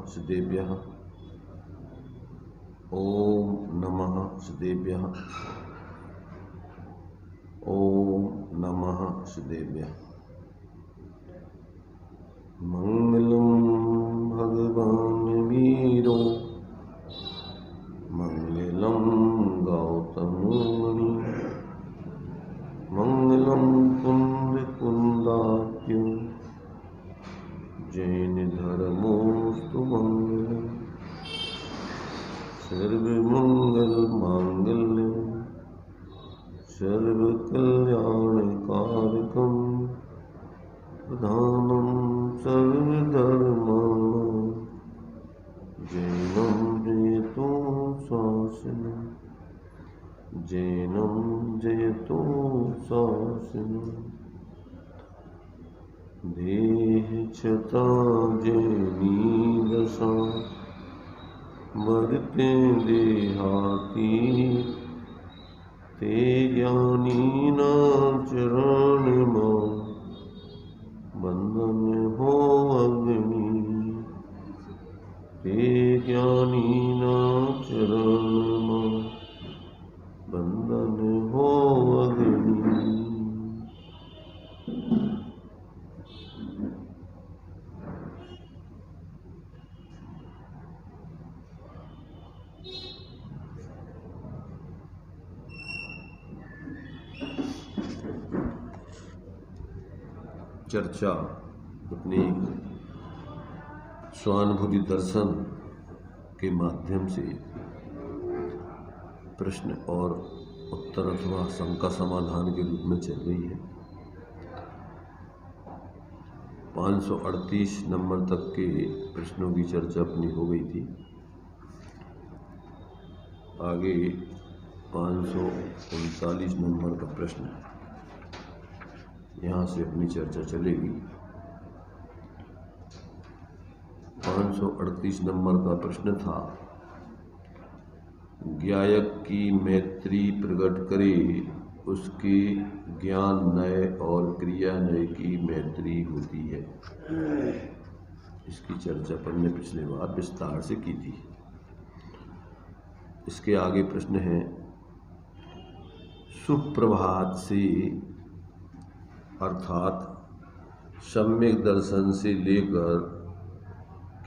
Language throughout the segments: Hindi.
सिद्धेभ्यः। ओम नमः सिद्धेभ्यः। ओम नमः सिद्धेभ्यः। मंगलम भगवान वीरो मंगलम गौतम मुनि मंगलम कुंद कुंदाख्यो जैन धर्मोस्तु मंगलम सर्वमंगल मांगल्यम सर्वकल्याणकारकम प्रधानम सर्वधर्माणां जैनं जयतो शासनम् जैनं जयतो शासनम् देहच्छता जैनीदशा मरते देहाती ते ज्ञानीना चरणमा बंधन हो अग्नि ते ज्ञानीना चरणमा बंधन हो अग्नि। चर्चा अपनी स्वानुभूति दर्शन के माध्यम से प्रश्न और उत्तर अथवा शंका समाधान के रूप में चल रही है। 538 नंबर तक के प्रश्नों की चर्चा अपनी हो गई थी। आगे 539 नंबर का प्रश्न यहाँ से अपनी चर्चा चलेगी। 538 नंबर का प्रश्न था, ज्ञायक की मैत्री प्रकट करे उसके ज्ञान नय और क्रिया नय की मैत्री होती है। इसकी चर्चा अपन ने पिछले बार विस्तार से की थी। इसके आगे प्रश्न है, सुप्रभात से अर्थात सम्यक दर्शन से लेकर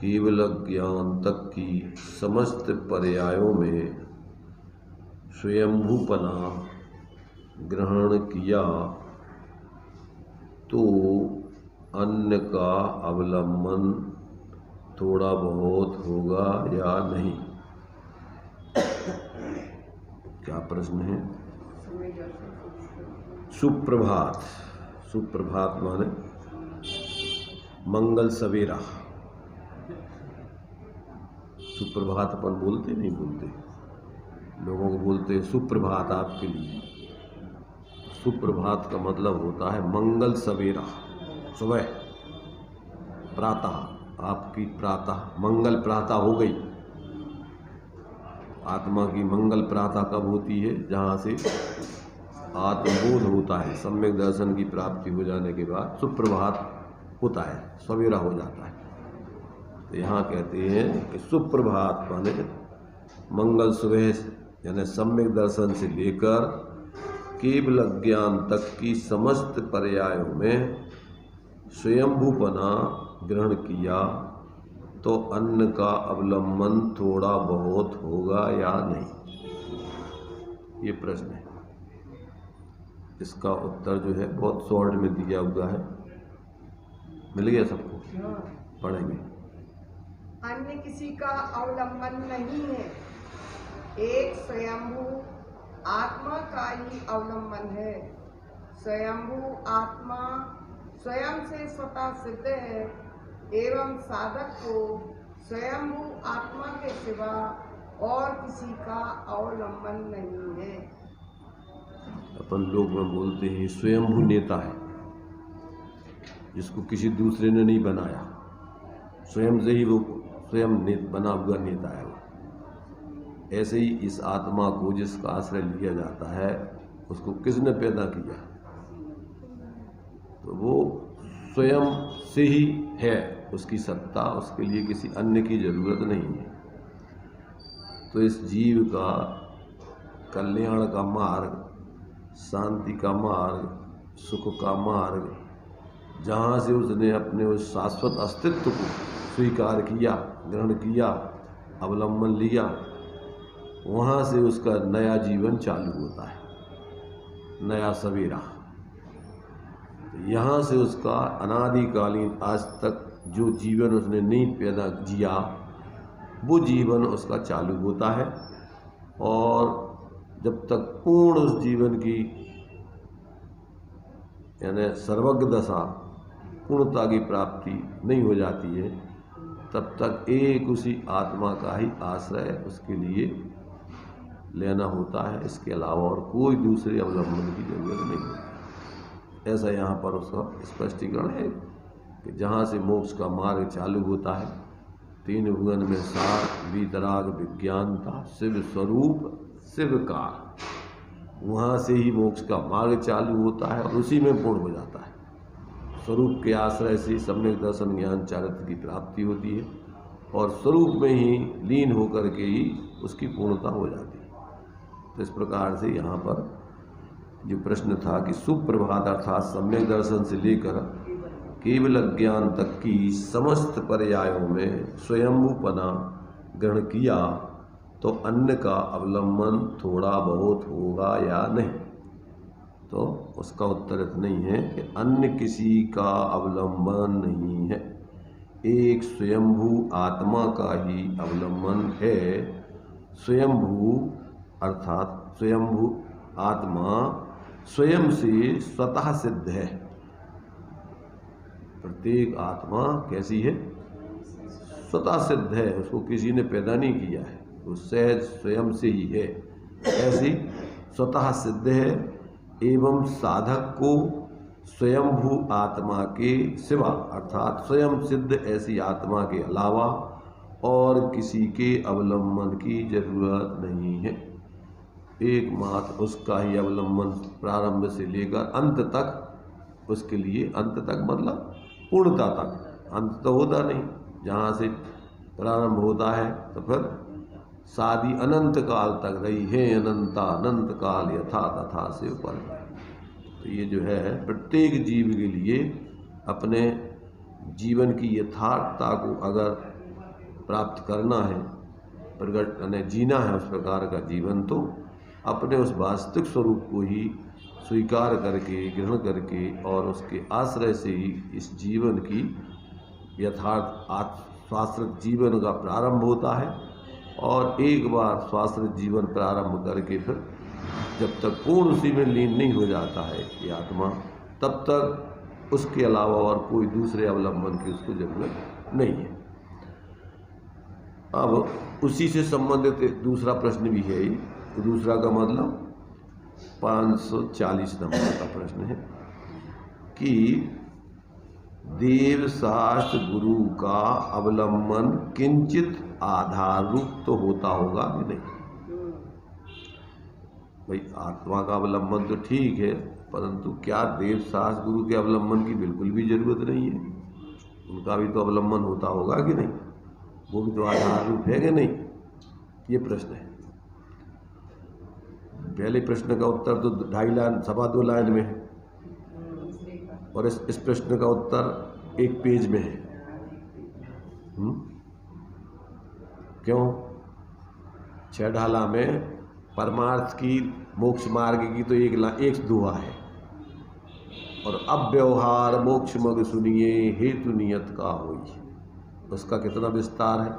केवल ज्ञान तक की समस्त पर्यायों में स्वयंभूपना ग्रहण किया तो अन्य का अवलंबन थोड़ा बहुत होगा या नहीं? क्या प्रश्न है? सुप्रभात, सुप्रभात माने मंगल सवेरा। सुप्रभात अपन बोलते नहीं बोलते, लोगों को बोलते हैं सुप्रभात आपके लिए। सुप्रभात का मतलब होता है मंगल सवेरा, सुबह प्रातः, आपकी प्रातः मंगल प्रातः हो गई। आत्मा की मंगल प्रातः कब होती है? जहाँ से आत्मबोध होता है, सम्यक दर्शन की प्राप्ति हो जाने के बाद सुप्रभात होता है, सवेरा हो जाता है। तो यहाँ कहते हैं कि सुप्रभात माने मंगल सुबह, यानी सम्यक दर्शन से लेकर केवल ज्ञान तक की समस्त पर्यायों में स्वयंभूपना ग्रहण किया तो अन्न का अवलंबन थोड़ा बहुत होगा या नहीं? ये प्रश्न है। इसका उत्तर जो है बहुत शॉर्ट में दिया हुआ है, मिल गया सबको? पढ़ेंगे। अन्य किसी का अवलंबन नहीं है, एक स्वयंभू आत्मा का ही अवलंबन है। स्वयंभू आत्मा स्वयं से स्वतः सिद्ध है एवं साधक को स्वयंभू आत्मा के सिवा और किसी का अवलंबन नहीं है। अपन लोग में बोलते हैं स्वयंभू नेता है, जिसको किसी दूसरे ने नहीं बनाया, स्वयं से ही वो स्वयं बना हुआ नेता है वो। ऐसे ही इस आत्मा को जिसका आश्रय लिया जाता है उसको किसने पैदा किया? तो वो स्वयं से ही है उसकी सत्ता, उसके लिए किसी अन्य की जरूरत नहीं है। तो इस जीव का कल्याण का मार्ग, शांति का मार्ग, सुख का मार्ग, जहाँ से उसने अपने उस शाश्वत अस्तित्व को स्वीकार किया, ग्रहण किया, अवलंबन लिया, वहाँ से उसका नया जीवन चालू होता है, नया सवेरा। यहाँ से उसका अनादिकालीन आज तक जो जीवन उसने नहीं पैदा जिया, वो जीवन उसका चालू होता है। और जब तक पूर्ण उस जीवन की यानी सर्वज्ञ दशा, पूर्णता की प्राप्ति नहीं हो जाती है, तब तक एक उसी आत्मा का ही आश्रय उसके लिए लेना होता है। इसके अलावा और कोई दूसरे अवलंबन की जरूरत नहीं होती। ऐसा यहाँ पर उसका स्पष्टीकरण है कि जहाँ से मोक्ष का मार्ग चालू होता है, तीन भुवन में सार वीतराग विज्ञानता शिव स्वरूप शिव का, वहाँ से ही मोक्ष का मार्ग चालू होता है और उसी में पूर्ण हो जाता है। स्वरूप के आश्रय से सम्यक दर्शन ज्ञान चारित्र की प्राप्ति होती है और स्वरूप में ही लीन होकर के ही उसकी पूर्णता हो जाती है। तो इस प्रकार से यहाँ पर जो प्रश्न था कि सुप्रभात अर्थात सम्यक दर्शन से लेकर केवल ज्ञान तक की समस्त पर्यायों में स्वयंभूपना ग्रहण किया तो अन्य का अवलंबन थोड़ा बहुत होगा या नहीं। तो उसका उत्तर इतना ही है कि अन्य किसी का अवलंबन नहीं है, एक स्वयंभू आत्मा का ही अवलंबन है। स्वयंभू अर्थात स्वयंभू आत्मा स्वयं से स्वतः सिद्ध है। प्रत्येक आत्मा कैसी है? स्वतः सिद्ध है, उसको किसी ने पैदा नहीं किया है, वो सहज स्वयं से ही है। ऐसी स्वतः सिद्ध है एवं साधक को स्वयंभू आत्मा के सिवा अर्थात स्वयं सिद्ध ऐसी आत्मा के अलावा और किसी के अवलंबन की जरूरत नहीं है। एकमात्र उसका ही अवलंबन प्रारंभ से लेकर अंत तक, उसके लिए अंत तक मतलब पूर्णता तक। अंत तो होता नहीं, जहाँ से प्रारंभ होता है तो फिर शादी अनंत काल तक रही है, अनंता अनंत काल यथा तथा से ऊपर। तो ये जो है प्रत्येक जीव के लिए अपने जीवन की यथार्थता को अगर प्राप्त करना है, प्रकट यानी जीना है उस प्रकार का जीवन, तो अपने उस वास्तविक स्वरूप को ही स्वीकार करके ग्रहण करके और उसके आश्रय से ही इस जीवन की यथार्थ स्वाश्रित जीवन का प्रारंभ होता है। और एक बार स्वाश्रित जीवन प्रारंभ करके फिर जब तक पूर्ण उसी में लीन नहीं हो जाता है ये आत्मा, तब तक उसके अलावा और कोई दूसरे अवलंबन की उसको जरूरत नहीं है। अब उसी से संबंधित दूसरा प्रश्न भी है। दूसरा का मतलब 540 नंबर का प्रश्न है कि देव शास्त्र गुरु का अवलंबन किंचित आधार रूप तो होता होगा कि नहीं। भाई आत्मा का अवलंबन तो ठीक है, परंतु क्या देव शास्त्र गुरु के अवलंबन की बिल्कुल भी जरूरत नहीं है? उनका भी तो अवलंबन होता होगा कि नहीं? वो भी तो आधार रूप है कि नहीं? ये प्रश्न है। पहले प्रश्न का उत्तर तो 2.5 लाइन 2.25 लाइन में है और इस प्रश्न का उत्तर 1 पेज में है। क्यों? 6 ढाला में परमार्थ की मोक्ष मार्ग की तो एक दुआ है और अब व्यवहार मोक्ष मग सुनिए हेतु नियत का होई, उसका कितना विस्तार है?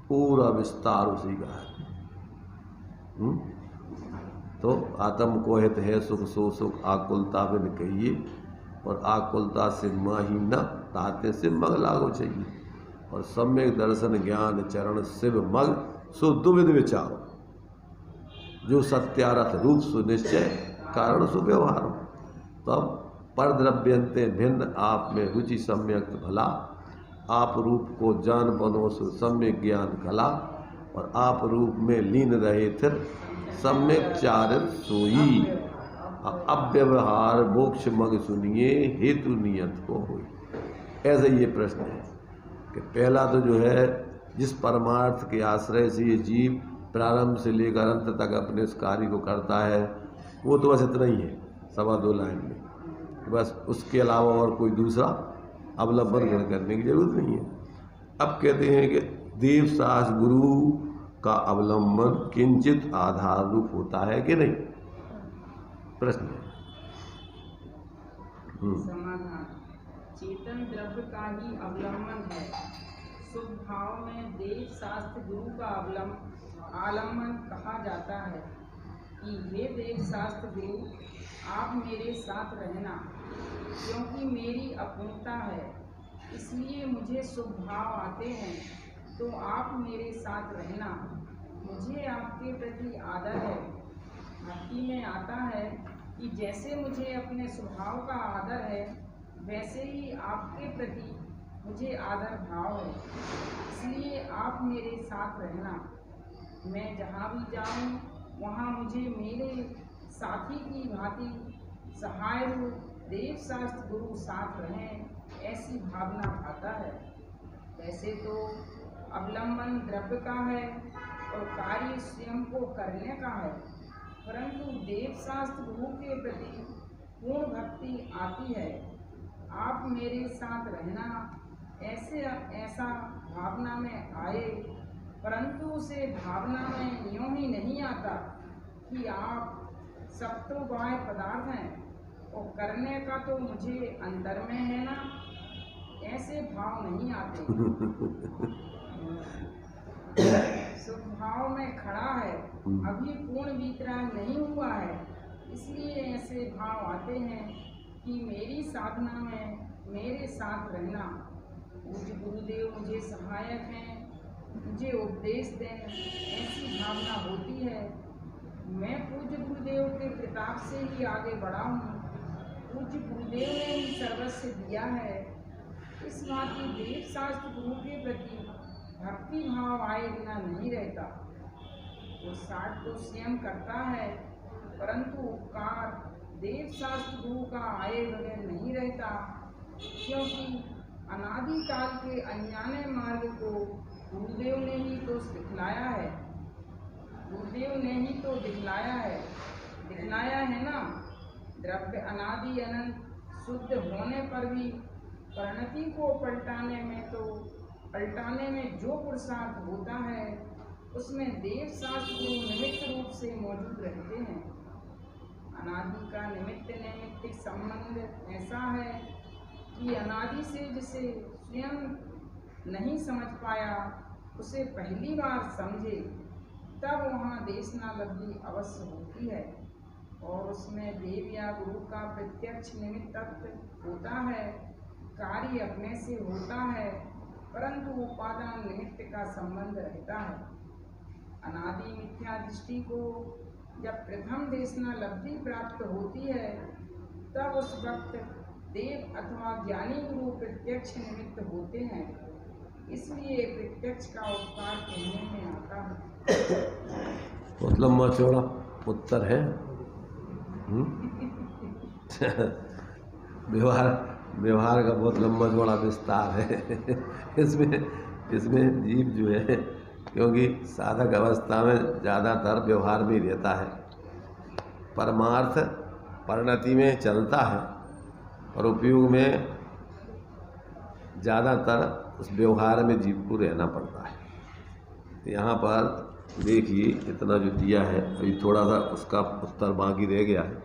पूरा विस्तार उसी का है। तो आत्म को हित है सुख सो सुख आकुलता बिन कहिए और आकुलता से माही न ताते से मग लागो चाहिए और सम्यक दर्शन ज्ञान चरण शिव मग सो दुविध विचारो जो सत्यारथ रूप सुनिश्चय कारण सुव्यवहार। तब पर द्रव्यंते भिन्न आप में रुचि सम्यक भला आप रूप को जान बनो सो सम्यक ज्ञान कला और आप रूप में लीन रहे थे सम्यक चारित सोई। अव्यवहार मोक्ष मग सुनिए हेतु नियत को होई। ऐसे ये प्रश्न है कि पहला तो जो है जिस परमार्थ के आश्रय से ये जीव प्रारंभ से लेकर अंत तक अपने उस कार्य को करता है वो तो बस इतना ही है, 2.25 लाइन में। बस उसके अलावा और कोई दूसरा अवलंबन ग्रहण करने की जरूरत नहीं है। अब कहते हैं कि देव शास्त्र गुरु का अवलंबन किंचित आधार रूप होता है कि नहीं, प्रश्न है। समाधान, चेतन द्रव्य का ही अवलंबन है। शुभ भाव में देव शास्त्र गुरु का आलम्बन कहा जाता है कि हे देव शास्त्र गुरु, आप मेरे साथ रहना, क्योंकि मेरी अपूर्णता है इसलिए मुझे शुभ भाव आते हैं, तो आप मेरे साथ रहना। मुझे आपके प्रति आदर है। भक्ति में आता है कि जैसे मुझे अपने स्वभाव का आदर है वैसे ही आपके प्रति मुझे आदर भाव है, इसलिए आप मेरे साथ रहना। मैं जहाँ भी जाऊँ वहाँ मुझे मेरे साथी की भांति सहाय रूप देव शास्त्र गुरु साथ रहें, ऐसी भावना आता है। वैसे तो अवलंबन द्रव्य का है और कार्य स्वयं को करने का है, परंतु देव शास्त्र गुरु के प्रति पूर्ण भक्ति आती है। आप मेरे साथ रहना ऐसा भावना में आए, परंतु उसे भावना में यूं ही नहीं आता कि आप सब तो बाह्य पदार्थ हैं और करने का तो मुझे अंदर में है ना, ऐसे भाव नहीं आते। स्वभाव में खड़ा है, अभी पूर्ण वितरण नहीं हुआ है, इसलिए ऐसे भाव आते हैं कि मेरी साधना में मेरे साथ रहना। पूज्य गुरुदेव मुझे सहायक हैं, मुझे उपदेश दें, ऐसी भावना होती है। मैं पूज्य गुरुदेव के प्रताप से ही आगे बढ़ा हूँ। पूज्य गुरुदेव ने ही सर्वस्व दिया है। इस भांति देव शास्त्र गुरु के प्रति भक्ति भाव आए बिना नहीं रहता। वो साठ तो स्वयं करता है, परंतु उपकार देव शास्त्र गुरु का आए बगैर नहीं रहता, क्योंकि अनादि काल के अनजाने मार्ग को गुरुदेव ने ही तो दिखलाया है। गुरुदेव ने ही तो दिखलाया है ना। द्रव्य अनादि अनंत शुद्ध होने पर भी परिणति को पलटाने में जो पुरुषार्थ होता है उसमें देव शास्त्र गुरु निमित्त रूप से मौजूद रहते हैं। अनादि का निमित्तिक संबंध ऐसा है कि अनादि से जिसे स्वयं नहीं समझ पाया उसे पहली बार समझे, तब वहाँ देशनालब्धि अवश्य होती है और उसमें देव या गुरु का प्रत्यक्ष निमित्तत्व होता है। कार्य अपने से होता है, परंतु उपादान निमित्त का संबंध रहता है। अनादि मिथ्या दृष्टि को जब प्रथम देशनालब्धि प्राप्त होती है, तब उस वक्त देव अथवा ज्ञानी गुरु प्रत्यक्ष निमित्त होते हैं, इसलिए प्रत्यक्ष का उपकार कहने में आता है। बहुत लंबा चौड़ा उत्तर है। व्यवहार का बहुत लंबा चौड़ा विस्तार है। इसमें जीव जो है, क्योंकि साधक अवस्था में ज़्यादातर व्यवहार में ही रहता है, परमार्थ परिणति में चलता है और उपयोग में ज़्यादातर उस व्यवहार में जीव को रहना पड़ता है। यहाँ पर देखिए इतना जो दिया है, अभी थोड़ा सा उसका उत्तर बाकी रह गया है,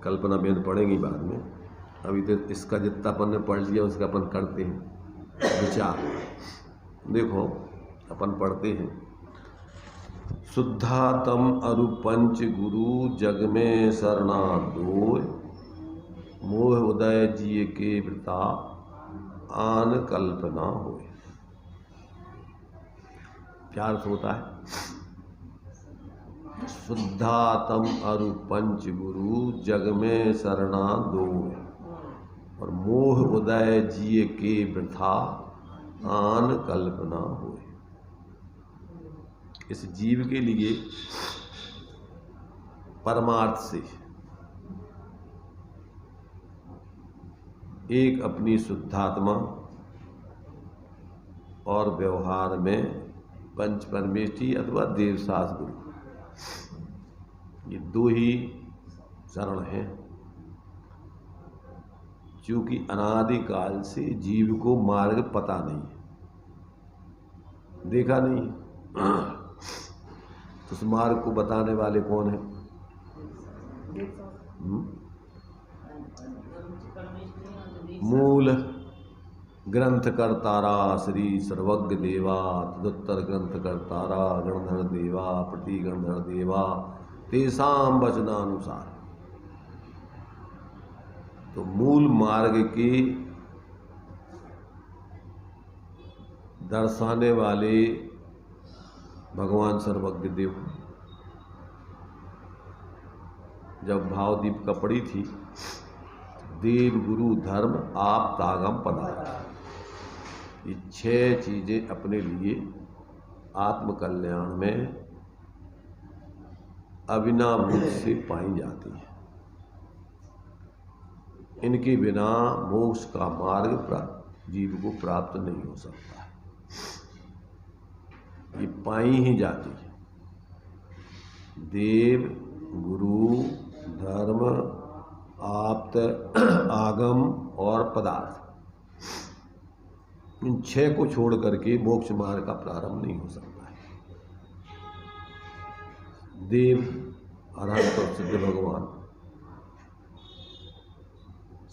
कल्पना बेन पढ़ेंगी बाद में। अभी तो इसका जितना अपन ने पढ़ लिया उसका अपन करते हैं विचार। देखो अपन पढ़ते हैं, शुद्धातम अरु पंच गुरु जग में शरणा दोय, मोह उदय जिय के वृता आन कल्पना होय। क्या अर्थ होता है? शुद्धातम अरु पंच गुरु जग में शरणा दोय और मोह उदय जिय के वृथा आन कल्पना होय। इस जीव के लिए परमार्थ से एक अपनी शुद्धात्मा और व्यवहार में पंच परमेष्ठी अथवा देवसास गुरु, ये दो ही चरण हैं। क्योंकि अनादिकाल से जीव को मार्ग पता नहीं है, देखा नहीं, तो उस मार्ग को बताने वाले कौन है? मूल ग्रंथ कर्तारा श्री सर्वज्ञ देवा, तदुत्तर ग्रंथ कर्तारा गणधर देवा, प्रति गणधर देवा, तेसाम वचनानुसार। तो मूल मार्ग के दर्शाने वाले भगवान सर्वज्ञ देव। जब भावदीप का पड़ी थी, देव गुरु धर्म आप तागम पदार्थ, ये 6 चीजें अपने लिए आत्म कल्याण में अविनाभूत से पाई जाती हैं। इनके बिना मोक्ष का मार्ग जीव को प्राप्त नहीं हो सकता है, ये पाई ही जाती है। देव गुरु धर्म आप्त आगम और पदार्थ, इन 6 को छोड़ करके मोक्ष मार्ग का प्रारंभ नहीं हो सकता है। देव अरहंत और सिद्ध भगवान,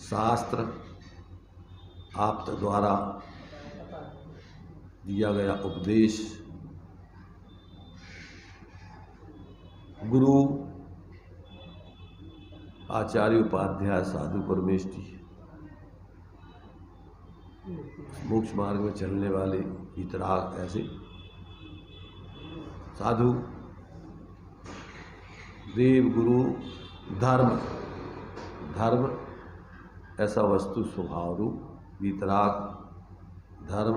शास्त्र आप्त द्वारा दिया गया उपदेश, गुरु आचार्य उपाध्याय साधु परमेष्ठी, मोक्ष मार्ग में चलने वाले इतराग ऐसे साधु, देव गुरु धर्म, धर्म ऐसा वस्तु स्वभाव रूप वितराग धर्म,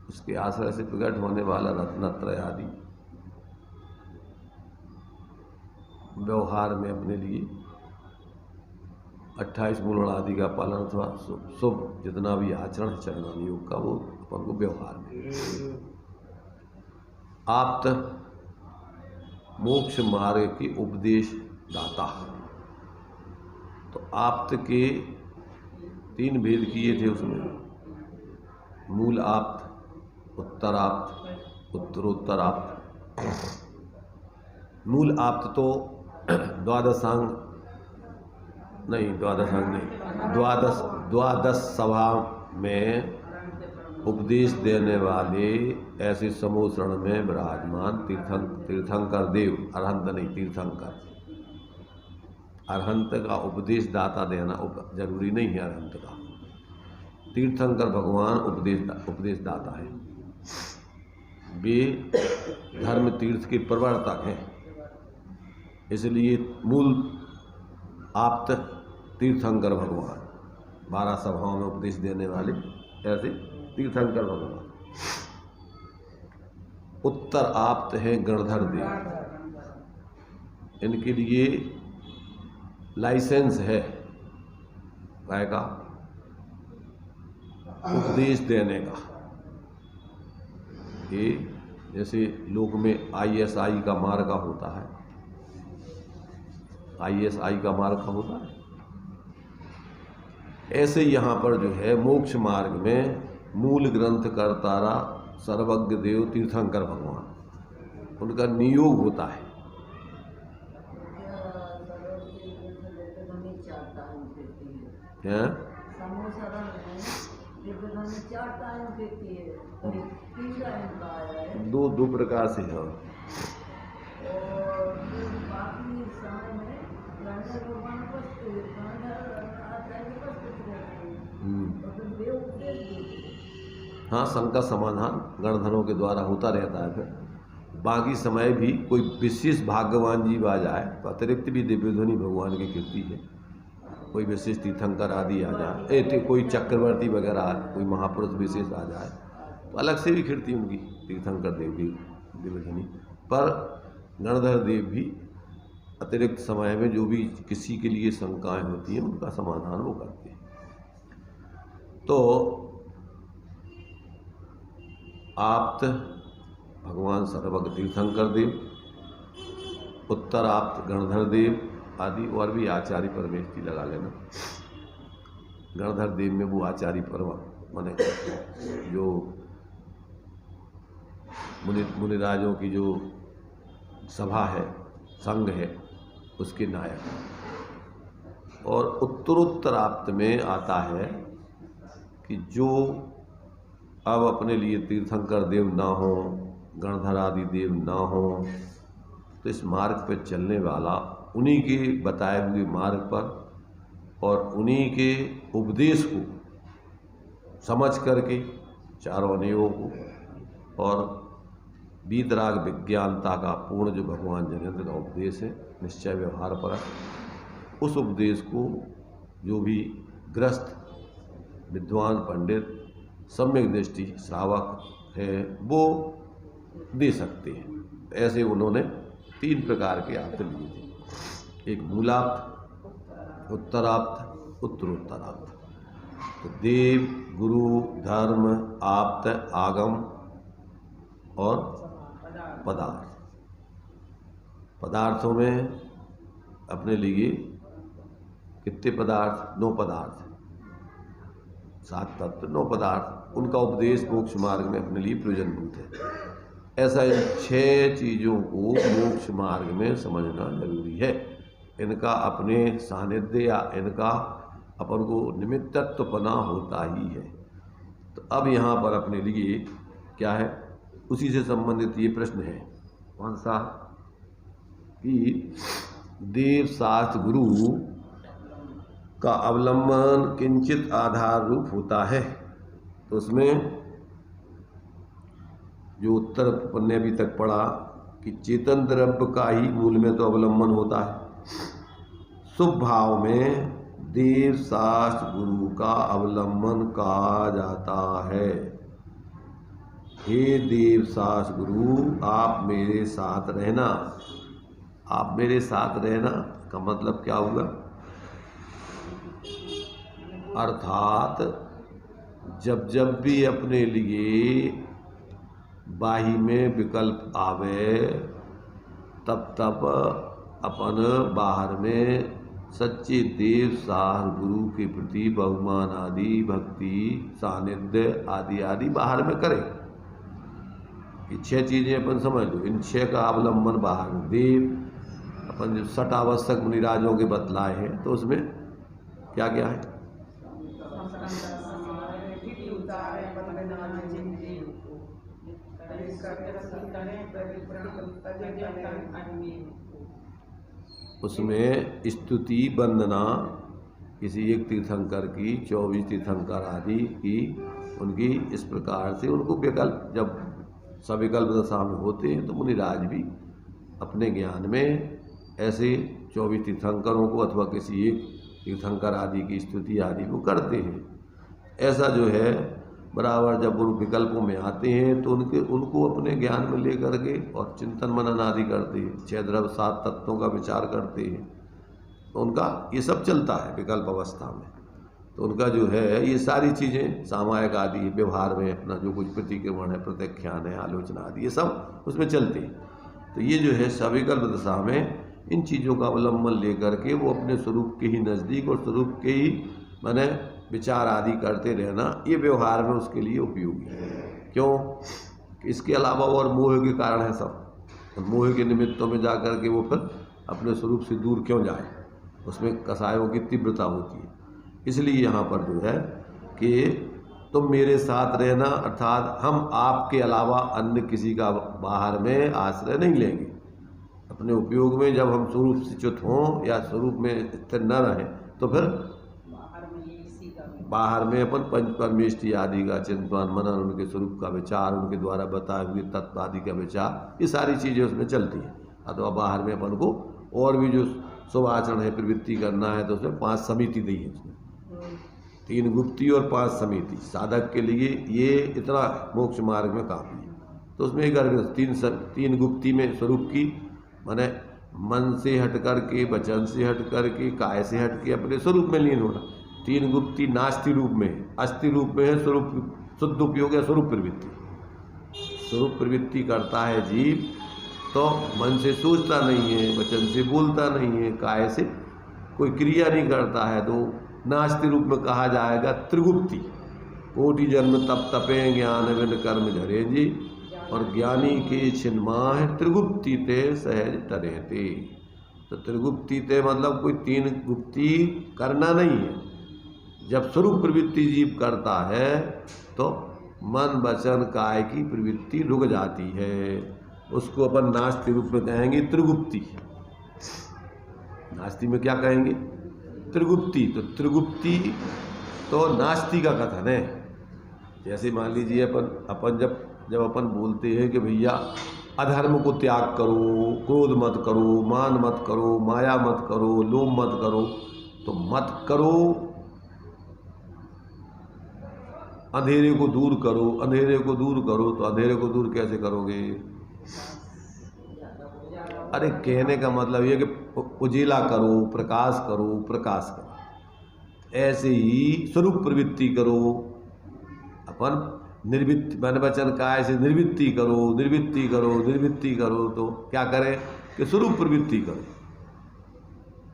उसके आश्रय से प्रकट होने वाला रत्नत्रय आदि, व्यवहार में अपने लिए 28 मूल आदि का पालन अथवा शुभ जितना भी आचरण है चरणानी योग का, वो अपन को व्यवहार में। आप्त मोक्ष मार्ग के उपदेश दाता, तो आप्त के 3 भेद किए थे उसमें, मूल आप्त, उत्तर आप्त, उत्तरोत्तर आप्त। मूल आप्त तो द्वादश सभा में उपदेश देने वाले ऐसे समूह शरण में विराजमान तीर्थंकर देव, अरहंत नहीं तीर्थंकर। अरहंत का उपदेश दाता देना जरूरी नहीं है, अरहंत का तीर्थंकर भगवान उपदेश दाता है। वे धर्म तीर्थ के प्रवर्तक हैं, इसलिए मूल आप्त तीर्थंकर भगवान, 12 सभाओं में उपदेश देने वाले ऐसे तीर्थंकर भगवान। उत्तर आप्त हैं गणधर देव, इनके लिए लाइसेंस है काय का उपदेश देने का। ये जैसे लोक में ISI का मार्ग होता है, ISI का मार्ग होता है, ऐसे यहाँ पर जो है मोक्ष मार्ग में मूल ग्रंथ कर्तारा सर्वज्ञ देव तीर्थंकर भगवान, उनका नियोग होता है। दो प्रकार से है। हाँ, शंका समाधान गणधरों के द्वारा होता रहता है। फिर बाकी समय भी कोई विशेष भाग्यवान जीव आ जाए तो अतिरिक्त भी दिव्यध्वनि भगवान की कीर्ति है। कोई विशेष तीर्थंकर आदि आ जाए, कोई चक्रवर्ती वगैरह, कोई महापुरुष विशेष आ जाए तो अलग से भी कीर्ति उनकी तीर्थंकर देव की दिव्यध्वनि। पर गणधर देव भी अतिरिक्त समय में जो भी किसी के लिए शंकाएं होती हैं उनका समाधान वो करते हैं। तो आप्त भगवान सर्वज्ञ तीर्थंकर देव, उत्तर आप्त गणधर देव आदि, और भी आचार्य परमेष्ठी लगा लेना। गणधर देव में वो आचार्य माने जो मुनिराजों की जो सभा है, संघ है, उसके नायक। और उत्तरोत्तराप्त में आता है कि जो अब अपने लिए तीर्थंकर देव ना हो, गणधर आदि देव ना हो, तो इस मार्ग पर चलने वाला उन्हीं के बताए हुए मार्ग पर और उन्हीं के उपदेश को समझ करके चारों अवयवों को और वीतराग विज्ञानता का पूर्ण जो भगवान जनेन्द्र का उपदेश है, निश्चय व्यवहार पर, उस उपदेश को जो भी गृहस्थ विद्वान पंडित सम्यक दृष्टि श्रावक है वो दे सकते हैं। ऐसे उन्होंने 3 प्रकार के आप्त लिए थे, एक मूलाप्त, उत्तराप्त, उत्तरोत्तराप्त। तो देव, गुरु, धर्म, आप्त, आगम और पदार्थ। पदार्थों में अपने लिए कितने पदार्थ? 9 पदार्थ, 7 तत्व, 9 पदार्थ। उनका उपदेश मोक्ष मार्ग में अपने लिए प्रयोजनभूत है। ऐसा इन 6 चीज़ों को मोक्ष मार्ग में समझना जरूरी है। इनका अपने सानिध्य या इनका अपन को निमित्तत्वपना होता ही है। तो अब यहाँ पर अपने लिए क्या है, उसी से संबंधित ये प्रश्न है। कौन सा? कि देव शास्त्र गुरु का अवलंबन किंचित आधार रूप होता है। तो उसमें जो उत्तर पन्ने अभी तक पढ़ा कि चेतन द्रव्य का ही मूल में तो अवलंबन होता है। शुभ भाव में देव शास्त्र गुरु का अवलंबन कहा जाता है। हे देव शास्त्र गुरु, आप मेरे साथ रहना। आप मेरे साथ रहना का मतलब क्या हुआ? अर्थात जब जब भी अपने लिए बाही में विकल्प आवे, तब तब अपन बाहर में सच्चे देव शास्त्र गुरु के प्रति बहुमान आदि, भक्ति, सानिध्य आदि आदि बाहर में करें। ये 6 चीजें अपन समझ लो। इन 6 का अवलंबन बाहर में देव, अपन जो 6 आवश्यक मुनिराजों के बतलाए हैं, तो उसमें क्या क्या है? उसमें स्तुति, वंदना किसी एक तीर्थंकर की, 24 तीर्थंकर आदि की, उनकी इस प्रकार से उनको विकल्प जब सविकल्प दशा में होते हैं तो मुनिराज भी अपने ज्ञान में ऐसे 24 तीर्थंकरों को अथवा किसी एक तीर्थंकर आदि की स्तुति आदि को करते हैं। ऐसा जो है बराबर जब वो विकल्पों में आते हैं तो उनको अपने ज्ञान में लेकर के और चिंतन मनन आदि करते हैं, 6 द्रव्य 7 तत्वों का विचार करते हैं। तो उनका ये सब चलता है विकल्प अवस्था में। तो उनका जो है ये सारी चीज़ें सामायिक आदि व्यवहार में अपना जो कुछ प्रतिक्रमण है, प्रत्याख्यान है, आलोचना आदि, ये सब उसमें चलते हैं। तो ये जो है सविकल्प दशा में इन चीज़ों का अवलंबन लेकर के वो अपने स्वरूप के ही नज़दीक और स्वरूप के ही माने विचार आदि करते रहना, ये व्यवहार में उसके लिए उपयोगी है। क्यों? इसके अलावा और मोह के कारण है सब। मोह के निमित्तों में जाकर के वो फिर अपने स्वरूप से दूर क्यों जाए? उसमें कसायों की तीव्रता होती है। इसलिए यहाँ पर जो है कि तुम मेरे साथ रहना, अर्थात हम आपके अलावा अन्य किसी का बाहर में आश्रय नहीं लेंगे। अपने उपयोग में जब हम स्वरूप से च्युत हों या स्वरूप में स्थिर न रहें तो फिर बाहर में अपन पंच परमेष्ठी आदि का चिंतन मनन, उनके स्वरूप का विचार, उनके द्वारा बताए हुए तत्व आदि का विचार, ये सारी चीज़ें उसमें चलती हैं। अथवा बाहर में अपन को और भी जो शुभ आचरण है, प्रवृत्ति करना है, तो उसमें 5 समिति दी है। उसमें 3 गुप्ती और 5 समिति साधक के लिए ये इतना मोक्ष मार्ग में काफ़ी है। तो उसमें एक 3 गुप्ती में स्वरूप की माने मन से हट कर के, वचन से हट कर के, काय से हट के अपने स्वरूप में लीन होना, तीन गुप्ती नास्ति रूप में है, अस्थि रूप में है स्वरूप शुद्ध उपयोग है स्वरूप प्रवृत्ति। स्वरूप प्रवृत्ति करता है जीव तो मन से सोचता नहीं है, वचन से बोलता नहीं है, काय से कोई क्रिया नहीं करता है, तो नास्ति रूप में कहा जाएगा त्रिगुप्ती। कोटि जन्म तप तपे ज्ञान बिन कर्म झरे जी, और ज्ञानी के छिन्माह त्रिगुप्ती ते सहज तरेते। तो त्रिगुप्ती ते मतलब कोई तीन गुप्ती करना नहीं है। जब स्वरूप प्रवृत्ति जीव करता है तो मन वचन काय की प्रवृत्ति रुक जाती है, उसको अपन नास्ति रूप में कहेंगे त्रिगुप्ती। नास्ति में क्या कहेंगे? त्रिगुप्ती। तो त्रिगुप्ती तो नास्ति का कथन है। जैसे मान लीजिए अपन जब अपन बोलते हैं कि भैया अधर्म को त्याग करो, क्रोध मत करो, मान मत करो, माया मत करो, लोभ मत करो, तो मत करो अंधेरे को दूर करो, अंधेरे को दूर करो, तो अंधेरे को दूर कैसे करोगे? अरे कहने का मतलब ये कि उजिला करो, प्रकाश करो, प्रकाश करो। ऐसे ही स्वरूप प्रवृत्ति करो, अपन निर्वृत्ति मन वचन काय से निर्वृत्ति करो, निर्वृत्ति करो, निर्वृत्ति करो, तो क्या करें कि स्वरूप प्रवृत्ति करो।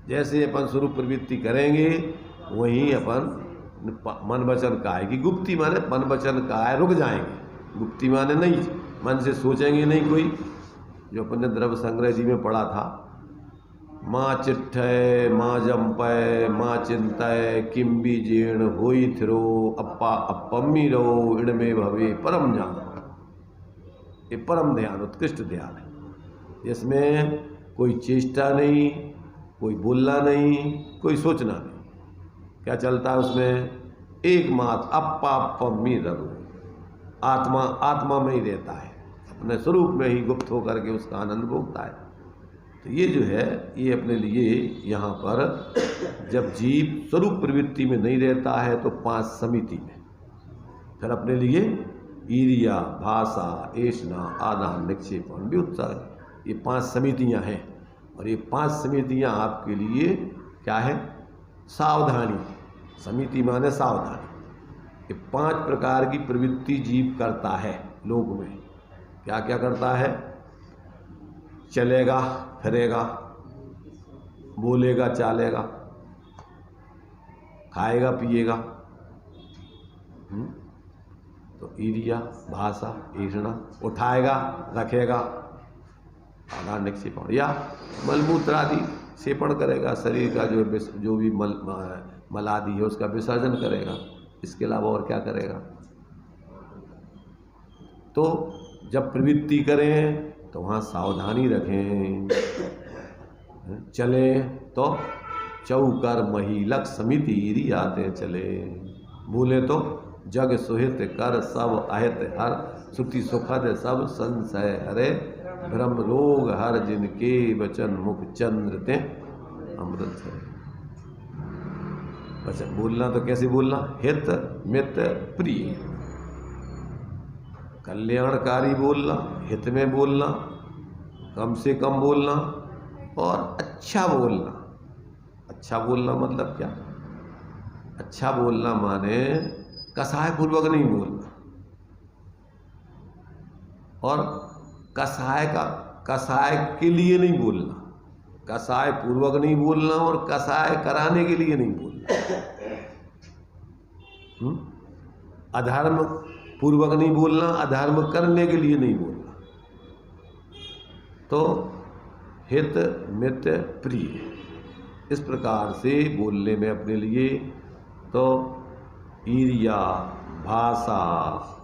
जैसे अपन स्वरूप प्रवृत्ति करेंगे वहीं अपन मन वचन काय की गुप्ती माने मन वचन काय रुक जाएंगे। गुप्ती माने नहीं मन से सोचेंगे नहीं कोई, जो अपन ने द्रव्य संग्रह जी में पढ़ा था, माँ चिट्ठय माँ जम्पय माँ चिंतय किम भी जीर्ण होई थिरो अप्पा अपम्मी रो इणमे भवे परम ज्ञान। ये परम ध्यान उत्कृष्ट ध्यान है, इसमें कोई चेष्टा नहीं, कोई बोलना नहीं, कोई सोचना नहीं। क्या चलता है उसमें? एकमात्र अप्पा अपम्मी रहो, आत्मा आत्मा में ही रहता है, अपने स्वरूप में ही गुप्त होकर के उसका आनंद भोगता है। तो ये जो है ये अपने लिए यहाँ पर जब जीव स्वरूप प्रवृत्ति में नहीं रहता है तो पांच समिति में, फिर अपने लिए ईर्ष्या, भाषा, ऐषणा, आदान, निक्षेपण, व्युत्सर्ग, ये पांच समितियाँ हैं। और ये पांच समितियाँ आपके लिए क्या है? सावधानी। समिति माने सावधानी। ये पांच प्रकार की प्रवृत्ति जीव करता है लोक में। क्या क्या करता है? चलेगा, फिरेगा, बोलेगा, चालेगा, खाएगा, पिएगा। तो ईर्ष्या, भाषा, ऐषणा, उठाएगा, रखेगा, आदान निक्षेपण, या मलमूत्र आदि सेपण करेगा, शरीर का जो भी मल आदि है उसका विसर्जन करेगा। इसके अलावा और क्या करेगा? तो जब प्रवृत्ति करें तो वहाँ सावधानी रखें। चले तो चौकर महिलक समिति ईरी आते चले, भूले तो जग सुहित कर सब अहित हर, सुखी सुखद सब संशय हरे, भ्रम रोग हर जिनके वचन मुख चंद्र ते अमृत है। अच्छा, बोलना तो कैसे बोलना? हित मित प्रिय, कल्याणकारी बोलना, हित में बोलना, कम से कम बोलना, और अच्छा बोलना। अच्छा बोलना मतलब क्या? अच्छा बोलना माने कसाय पूर्वक नहीं बोलना, और कसाय के लिए नहीं बोलना, कसाय पूर्वक नहीं बोलना, और कसाय कराने के लिए नहीं बोलना। अधर्म पूर्वक नहीं बोलना, अधर्म करने के लिए नहीं बोलना। तो हित मित प्रिय, इस प्रकार से बोलने में अपने लिए तो ईर्ष्या, भाषा,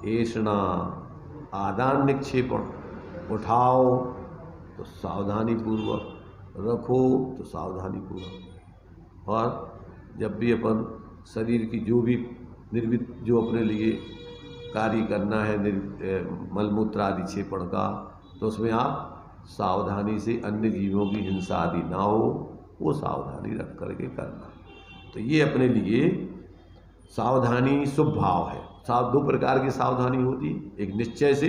ऐषणा, आदान निक्षेपण, उठाओ तो सावधानी पूर्वक, रखो तो सावधानी पूर्वक। और जब भी अपन शरीर की जो भी जो अपने लिए कार्य करना है मलमूत्र आदि क्षेपण का, तो उसमें आप सावधानी से अन्य जीवों की हिंसा आदि ना हो, वो सावधानी रख करके करना। तो ये अपने लिए सावधानी शुभ भाव है। दो प्रकार की सावधानी होती, एक निश्चय से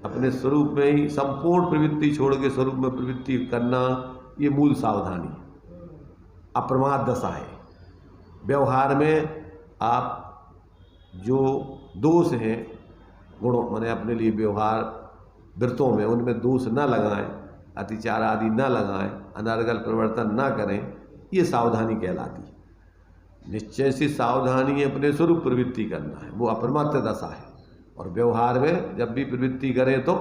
अपने स्वरूप में ही संपूर्ण प्रवृत्ति छोड़ के स्वरूप में प्रवृत्ति करना, ये मूल सावधानी अप्रमाद दशा है। व्यवहार में आप जो दोष हैं गुणों माने अपने लिए व्यवहार वृत्तों में उनमें दोष न लगाएं, अतिचार आदि न लगाएं, अनर्गल परिवर्तन न करें, ये सावधानी कहलाती है। निश्चय से सावधानी अपने स्वरूप प्रवृत्ति करना है, वो अप्रमत्त दशा है। और व्यवहार में जब भी प्रवृत्ति करें तो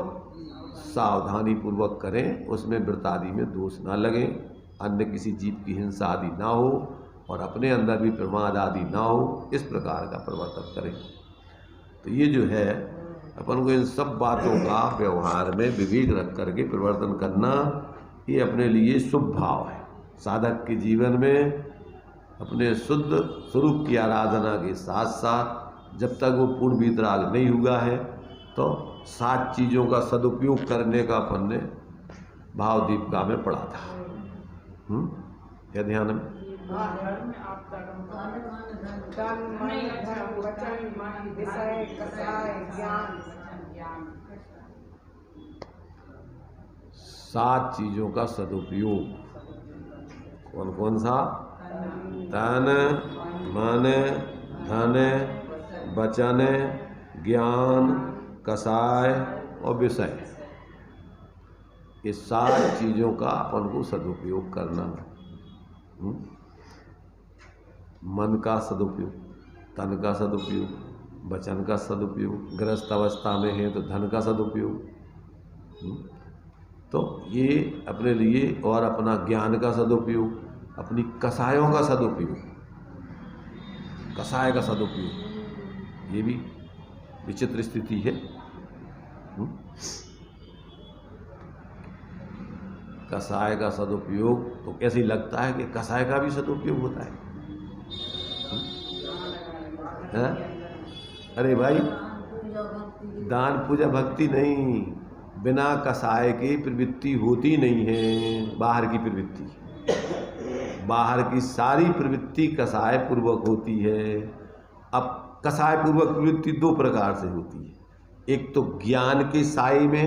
सावधानी पूर्वक करें, उसमें वृत्त आदि में दोष ना लगें, अन्य किसी जीव की हिंसा आदि ना हो और अपने अंदर भी प्रमाद आदि ना हो, इस प्रकार का प्रवर्तन करें। तो ये जो है अपन को इन सब बातों का व्यवहार में विवेक रख करके परिवर्तन करना, ये अपने लिए शुभ भाव है। साधक के जीवन में अपने शुद्ध स्वरूप की आराधना के साथ साथ जब तक वो पूर्ण वितराग नहीं हुआ है तो 7 चीज़ों का सदुपयोग करने का अपन ने भाव दीपिका में पढ़ा था। क्या ध्यान में? तन मन धन वचन मन विषय कसाय ज्ञान। 7 चीज़ों का सदुपयोग कौन कौन सा? तन मन धन वचन ज्ञान कसाय और विषय, ये 7 चीज़ों का अपन को सदुपयोग करना। मन का सदुपयोग, तन का सदुपयोग, वचन का सदुपयोग, गृहस्थ अवस्था में है तो धन का सदुपयोग, तो ये अपने लिए, और अपना ज्ञान का सदुपयोग, अपनी कसायों का सदुपयोग, कसाय का सदुपयोग, ये भी विचित्र स्थिति है। कसाय का सदुपयोग तो कैसे लगता है कि कसाय का भी सदुपयोग होता है? अरे भाई, दान पूजा भक्ति नहीं, बिना कसाय की प्रवृत्ति होती नहीं है। बाहर की प्रवृत्ति, बाहर की सारी प्रवृत्ति कसाय पूर्वक होती है। अब कसाय पूर्वक प्रवृत्ति 2 प्रकार से होती है, एक तो ज्ञान के साय में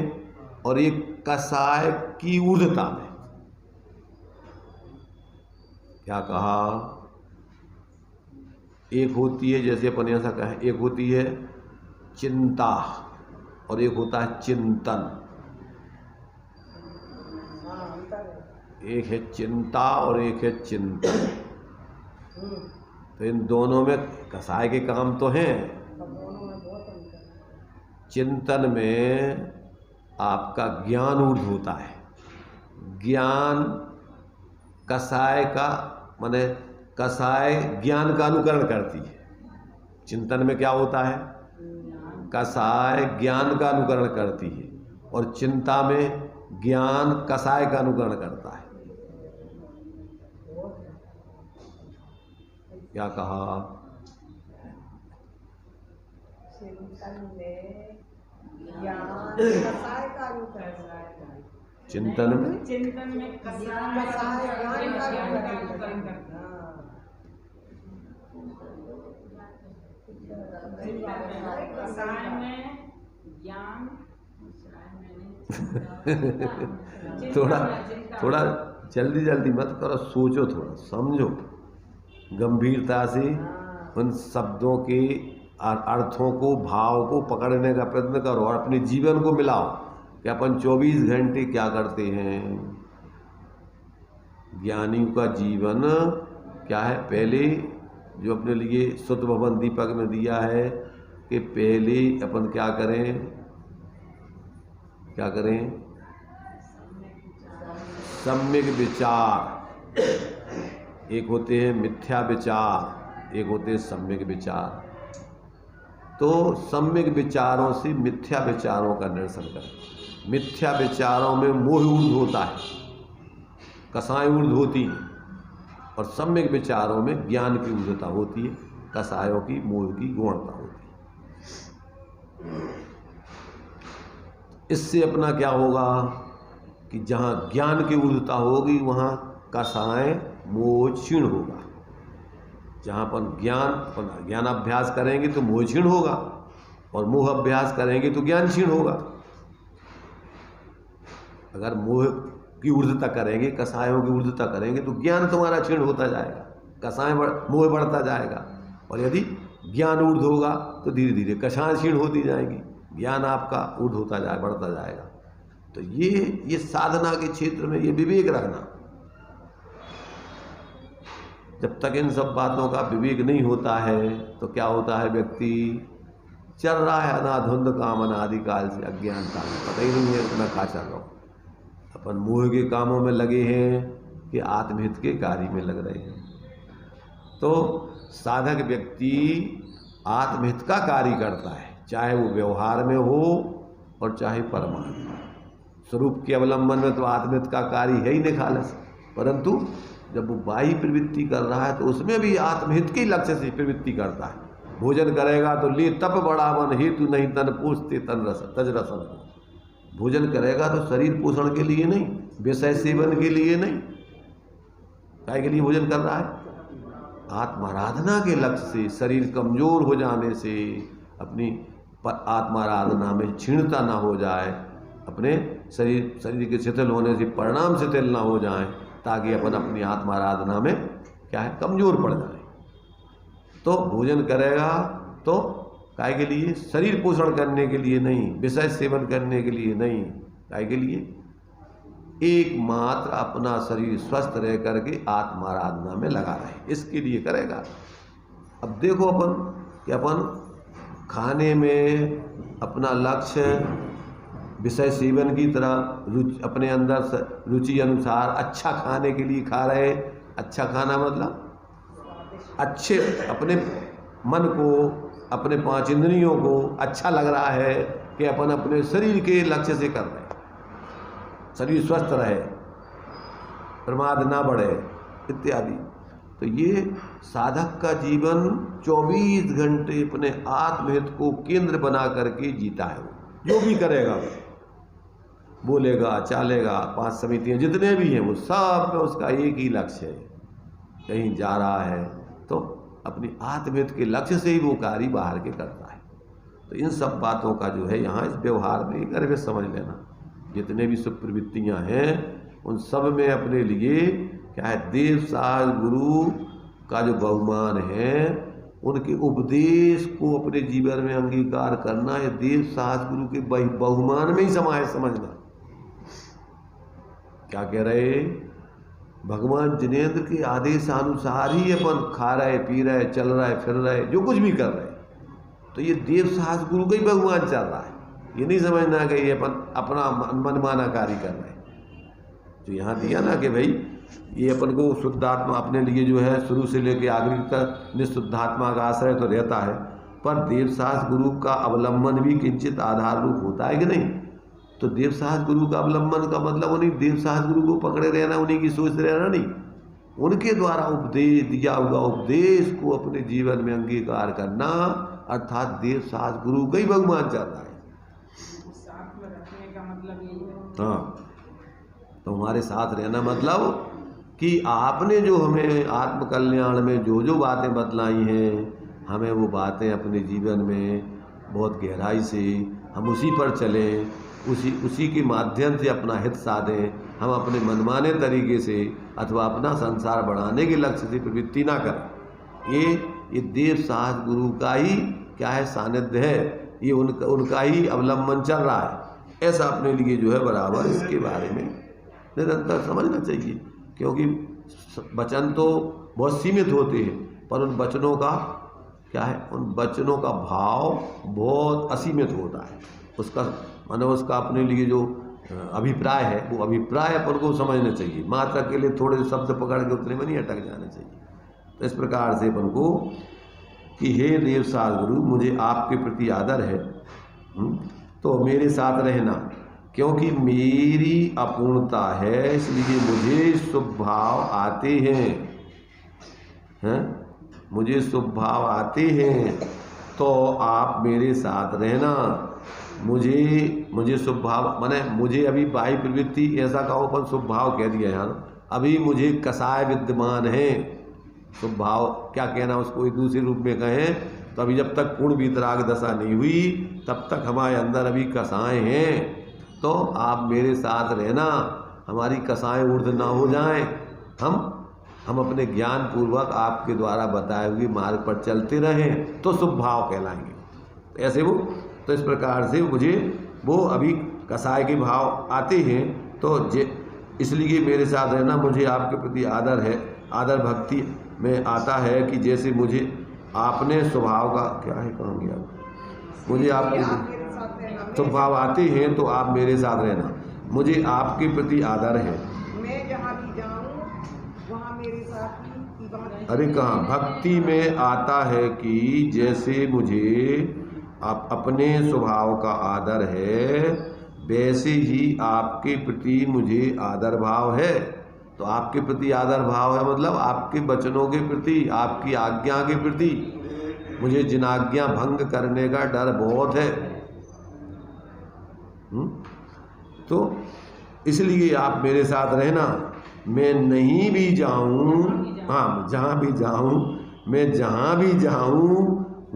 और एक कसाय की ऊर्ध्वता में। क्या कहा? एक होती है, जैसे अपन ऐसा कहें, एक होती है चिंता और एक होता है चिंतन। एक है चिंता और एक है चिंतन। तो इन दोनों में कसाय के काम तो हैं। चिंतन में आपका ज्ञान ऊर्ध्व होता है। ज्ञान कसाय का माने कसाय ज्ञान का अनुकरण करती है। चिंतन में क्या होता है? कसाय ज्ञान का अनुकरण करती है और चिंता में ज्ञान कसाय का अनुकरण करता है। क्या कहा? चिंतन में ज्ञान कसाय का अनुकरण, चिंतन में कसाय ज्ञान का अनुकरण करता। कसाय में ज्ञान थोड़ा जल्दी जल्दी मत करो, सोचो, थोड़ा समझो, गंभीरता से उन शब्दों के अर्थों को, भाव को पकड़ने का प्रयत्न करो और अपने जीवन को मिलाओ कि अपन 24 घंटे क्या करते हैं। ज्ञानियों का जीवन क्या है? पहले जो अपने लिए सुत भवन दीपक में दिया है कि पहले अपन क्या करें, क्या करें? सम्यक विचार। एक होते हैं मिथ्या विचार, एक होते हैं सम्यक विचार। तो सम्यक विचारों से मिथ्या विचारों का निरसन करें। मिथ्या विचारों में मोह ऊर्ध्व होता है, कसाय ऊर्ध्व होती है, और सम्यक विचारों में ज्ञान की ऊर्ध्वता होती है, कसायों की, मोह की गौणता होती है। इससे अपना क्या होगा कि जहाँ ज्ञान की ऊर्ध्वता होगी वहाँ कसाय मोह क्षीण होगा। जहाँ अपन ज्ञान अभ्यास करेंगे तो मोह क्षीण होगा, और मोह अभ्यास करेंगे तो ज्ञान क्षीण होगा। अगर मोह की ऊर्ध्वता करेंगे, कसायों की ऊर्ध्वता करेंगे तो ज्ञान तुम्हारा क्षीण होता जाएगा। कषाय मोह बढ़ता जाएगा। और यदि ज्ञान ऊर्ध होगा तो धीरे धीरे कषाय क्षीण होती जाएगी, ज्ञान आपका ऊर्ध होता जाए, बढ़ता जाएगा। तो ये साधना के क्षेत्र में ये विवेक रखना, जब तक इन सब बातों का विवेक नहीं होता है तो क्या होता है, व्यक्ति चल रहा है अनाधुंध काम अनादिकाल से, अज्ञानता में पता ही नहीं है इतना खा चल रहा हूँ। अपन मोह के कामों में लगे हैं कि आत्महित के कार्य में लग रहे हैं। तो साधक व्यक्ति आत्महित का कार्य करता है, चाहे वो व्यवहार में हो और चाहे परमात्मा स्वरूप के अवलंबन में। तो आत्महित का कार्य है ही निखालस, परंतु जब वो बाह्य प्रवृत्ति कर रहा है तो उसमें भी आत्महित के लक्ष्य से प्रवृत्ति करता है। भोजन करेगा तो ले तप बढ़ावन हेतु नहीं तन पूछते तन रस तज रसन। भोजन करेगा तो शरीर पोषण के लिए नहीं, विषय सेवन के लिए नहीं, काय के लिए भोजन कर रहा है, आत्माराधना के लक्ष्य से। शरीर कमजोर हो जाने से अपनी आत्माराधना में क्षीणता ना हो जाए, अपने शरीर के शिथिल होने से परिणाम शिथिल ना हो जाए, ताकि अपन अपनी आत्माराधना में क्या है कमजोर पड़ जाए। तो भोजन करेगा तो काय के लिए, शरीर पोषण करने के लिए नहीं, विषय सेवन करने के लिए नहीं, काय के लिए, एकमात्र अपना शरीर स्वस्थ रह करके आत्माराधना में लगा रहे, इसके लिए करेगा। अब देखो अपन कि अपन खाने में अपना लक्ष्य विषय सेवन की तरह रुचि, अपने अंदर रुचि अनुसार अच्छा खाने के लिए खा रहे। अच्छा खाना मतलब अच्छे अपने मन को, अपने 5 इंद्रियों को अच्छा लग रहा है कि अपन अपने शरीर के लक्ष्य से कर रहे हैं, शरीर स्वस्थ रहे, प्रमाद ना बढ़े इत्यादि। तो ये साधक का जीवन 24 घंटे अपने आत्महित को केंद्र बना करके जीता है। वो जो भी करेगा, बोलेगा, चालेगा, 5 समितियां जितने भी हैं, वो सब में उसका एक ही लक्ष्य है। कहीं जा रहा है तो अपनी आत्महित के लक्ष्य से ही वो कार्य बाहर के करता है। तो इन सब बातों का जो है यहाँ इस व्यवहार में एक अर्थ समझ लेना। जितने भी सुप्रवृत्तियाँ हैं उन सब में अपने लिए क्या है, देव साज गुरु का जो बहुमान है, उनके उपदेश को अपने जीवन में अंगीकार करना, या देव साज गुरु के बहुमान में ही समाये समझना। क्या कह रहे, भगवान जिनेंद्र के आदेशानुसार ही अपन खा रहे, पी रहे, चल रहे, फिर रहे, जो कुछ भी कर रहे, तो ये देव साहस गुरु का ही भगवान चल रहा है। ये नहीं समझना कि ये अपन अपना मनमाना कार्य कर रहे हैं। तो यहाँ दिया ना कि भाई ये अपन को शुद्धात्मा अपने लिए जो है शुरू से लेकर आखिरी तक निशुद्धात्मा का आश्रय तो रहता है, पर देव साहस गुरु का अवलंबन भी किंचित आधार रूप होता है कि नहीं। तो देव साहस गुरु का अवलंबन का मतलब उन्हीं देव साहस गुरु को पकड़े रहना, उन्हीं की सोच रहना नहीं, उनके द्वारा उपदेश दिया हुआ उपदेश को अपने जीवन में अंगीकार करना, अर्थात देव साहस गुरु का ही भगवान चल रहा है। साथ में रखने का मतलब यही है। हाँ, तो हमारे साथ रहना मतलब कि आपने जो हमें आत्मकल्याण में जो जो बातें बतलाई हैं, हमें वो बातें अपने जीवन में बहुत गहराई से हम उसी पर चलें, उसी के माध्यम से अपना हित साधें। हम अपने मनमाने तरीके से अथवा अपना संसार बढ़ाने के लक्ष्य से प्रवृत्ति ना करें। ये देव साहस गुरु का ही क्या है सानिध्य है, ये उनका ही अवलंबन चल रहा है। ऐसा अपने लिए जो है बराबर इसके बारे में निरंतर समझना चाहिए, क्योंकि वचन तो बहुत सीमित होते हैं, पर उन वचनों का क्या है, उन वचनों का भाव बहुत असीमित होता है। उसका मानो उसका अपने लिए जो अभिप्राय है, वो अभिप्राय अपन को समझना चाहिए। मात्रा के लिए थोड़े शब्द पकड़ के उतने में नहीं अटक जाना चाहिए। तो इस प्रकार से अपन को कि हे देव साहस गुरु, मुझे आपके प्रति आदर है, तो मेरे साथ रहना, क्योंकि मेरी अपूर्णता है, इसलिए मुझे शुभ भाव आते हैं, मुझे शुभ भाव आते हैं, तो आप मेरे साथ रहना। मुझे शुभ भाव माने मुझे अभी बाह्य प्रवृत्ति ऐसा कहो, पर शुभ भाव कह दिया यहाँ, अभी मुझे कसाय विद्यमान है। शुभ भाव क्या कहना, उसको एक दूसरे रूप में कहें तो अभी जब तक पूर्ण वितराग दशा नहीं हुई तब तक हमारे अंदर अभी कसाएँ हैं। तो आप मेरे साथ रहना, हमारी कसाएँ ऊर्ध्व ना हो जाएं, हम हम अपने ज्ञान पूर्वक आपके द्वारा बताए हुए मार्ग पर चलते रहें तो शुभ भाव कहलाएंगे। ऐसे वो तो इस प्रकार से मुझे वो अभी कसाय के भाव आते हैं तो इसलिए मेरे साथ रहना, मुझे आपके प्रति आदर है, आदर भक्ति में आता है कि जैसे मुझे आपने स्वभाव का क्या है, कहाँ गया, मुझे आपके स्वभाव आते हैं तो आप मेरे साथ रहना, मुझे आपके प्रति आदर है। मैं जहाँ भी जाऊँ वहाँ मेरे साथ ही अरे कहाँ भक्ति में आता है कि जैसे मुझे आप अपने स्वभाव का आदर है वैसे ही आपके प्रति मुझे आदर भाव है। तो आपके प्रति आदर भाव है मतलब आपके वचनों के प्रति, आपकी आज्ञा के प्रति मुझे जिन आज्ञा भंग करने का डर बहुत है। तो इसलिए आप मेरे साथ रहना, मैं नहीं भी जाऊं, हाँ जहाँ भी जाऊं, मैं जहाँ भी जाऊं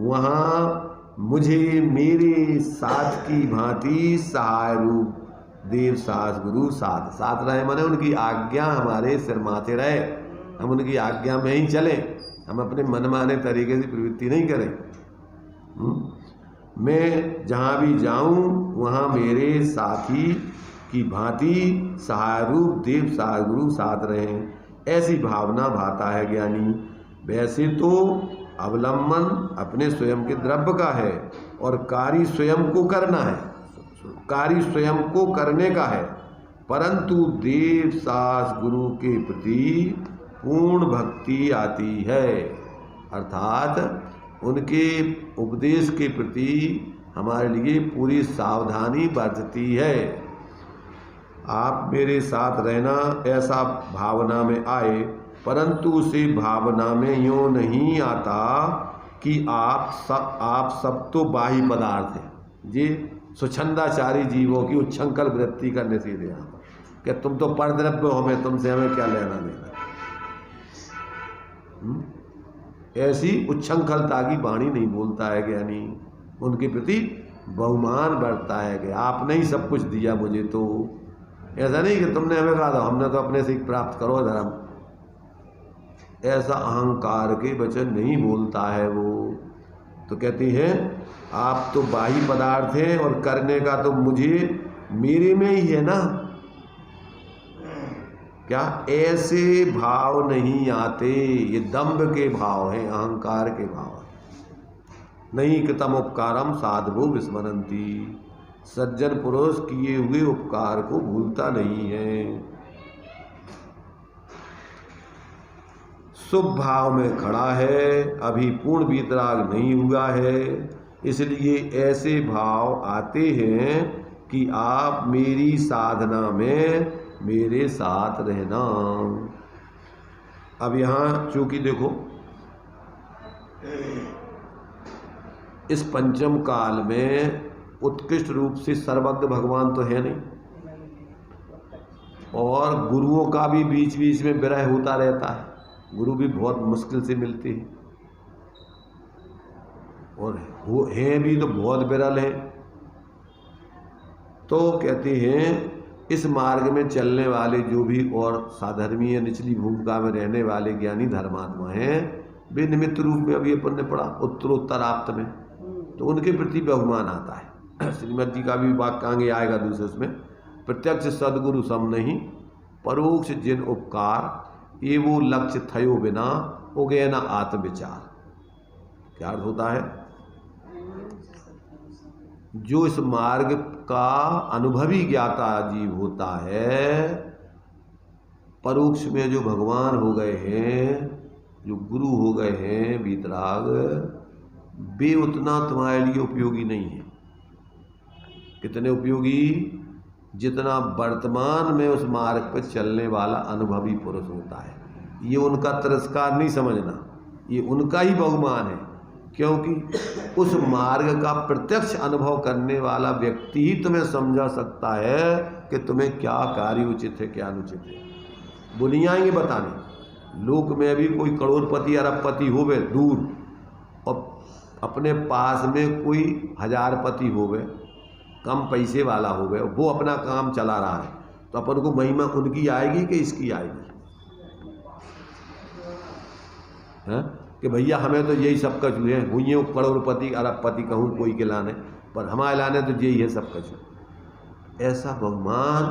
वहाँ मुझे मेरे साथ की भांति सहाय रूप देव सास गुरु साथ साथ रहे, माने उनकी आज्ञा हमारे सिर माथे रहे, हम उनकी आज्ञा में ही चलें, हम अपने मनमाने तरीके से प्रवृत्ति नहीं करें। मैं जहाँ भी जाऊँ वहाँ मेरे साथी की भांति सहाय रूप देव सास गुरु साथ रहें, ऐसी भावना भाता है ज्ञानी। वैसे तो अवलंबन अपने स्वयं के द्रव्य का है और कार्य स्वयं को करना है, कार्य स्वयं को करने का है, परंतु देव सास गुरु के प्रति पूर्ण भक्ति आती है, अर्थात उनके उपदेश के प्रति हमारे लिए पूरी सावधानी बरतती है। आप मेरे साथ रहना ऐसा भावना में आए, परंतु उसी भावना में यूँ नहीं आता कि आप सब तो बाह्य पदार्थ हैं। ये स्वच्छंदाचारी जीवों की उच्छृंखल वृत्ति का निषेध है यहाँ पर, कि तुम तो परद्रव्य हो, मैं तुमसे हमें क्या लेना देना। ऐसी उच्छृंखलता की वाणी नहीं बोलता है ज्ञानी, उनके प्रति बहुमान बढ़ता है कि आपने ही सब कुछ दिया मुझे, तो ऐसा नहीं कि तुमने हमें कहा था, हमने तो अपने से प्राप्त करो धर्म, ऐसा अहंकार के वचन नहीं बोलता है वो। तो कहती है आप तो बाह्य पदार्थ हैं और करने का तो मुझे मेरे में ही है ना, क्या ऐसे भाव नहीं आते, ये दंभ के भाव हैं, अहंकार के भाव। नहीं कृतम उपकारम साधवो विस्मरंती, सज्जन पुरुष किए हुए उपकार को भूलता नहीं है। शुभ भाव में खड़ा है, अभी पूर्ण वीतराग नहीं हुआ है, इसलिए ऐसे भाव आते हैं कि आप मेरी साधना में मेरे साथ रहना। अब यहाँ चूंकि देखो इस पंचम काल में उत्कृष्ट रूप से सर्वज्ञ भगवान तो है नहीं, और गुरुओं का भी बीच बीच में विरह होता रहता है, गुरु भी बहुत मुश्किल से मिलते हैं, और वो हैं भी तो बहुत विरल हैं। तो कहते हैं इस मार्ग में चलने वाले जो भी और साधर्मीय निचली भूमिका में रहने वाले ज्ञानी धर्मात्मा हैं, वे निमित्त रूप में अभी अपन ने पढ़ा उत्तरोत्तर आप्त में, तो उनके प्रति बहुमान आता है। श्रीमद जी का भी वाक्य आगे आएगा दूसरे उसमें, प्रत्यक्ष सदगुरु सम नहीं, परोक्ष जिन उपकार ये वो लक्ष्य थयो बिना उगे न आत्मविचार। क्या अर्थ होता है? जो इस मार्ग का अनुभवी ज्ञाता जीव होता है, परोक्ष में जो भगवान हो गए हैं, जो गुरु हो गए हैं वीतराग, वे उतना तुम्हारे लिए उपयोगी नहीं है। कितने उपयोगी? जितना वर्तमान में उस मार्ग पर चलने वाला अनुभवी पुरुष होता है। ये उनका तिरस्कार नहीं समझना, ये उनका ही बहुमान है, क्योंकि उस मार्ग का प्रत्यक्ष अनुभव करने वाला व्यक्ति ही तुम्हें समझा सकता है कि तुम्हें क्या कार्य उचित है क्या अनुचित है। बुनियाँ ये बताने, लोक में भी कोई करोड़पति अरबपति होवे दूर, और अपने पास में कोई हजारपति होवे, कम पैसे वाला होवे, वो अपना काम चला रहा है, तो अपन को महिमा उनकी आएगी कि इसकी आएगी? हैं कि भैया हमें तो यही सब कुछ है, हुई है करोड़पति अरबपति कहूँ कोई के लाने, पर हमारे लाने तो यही है सब कुछ। ऐसा बहुमान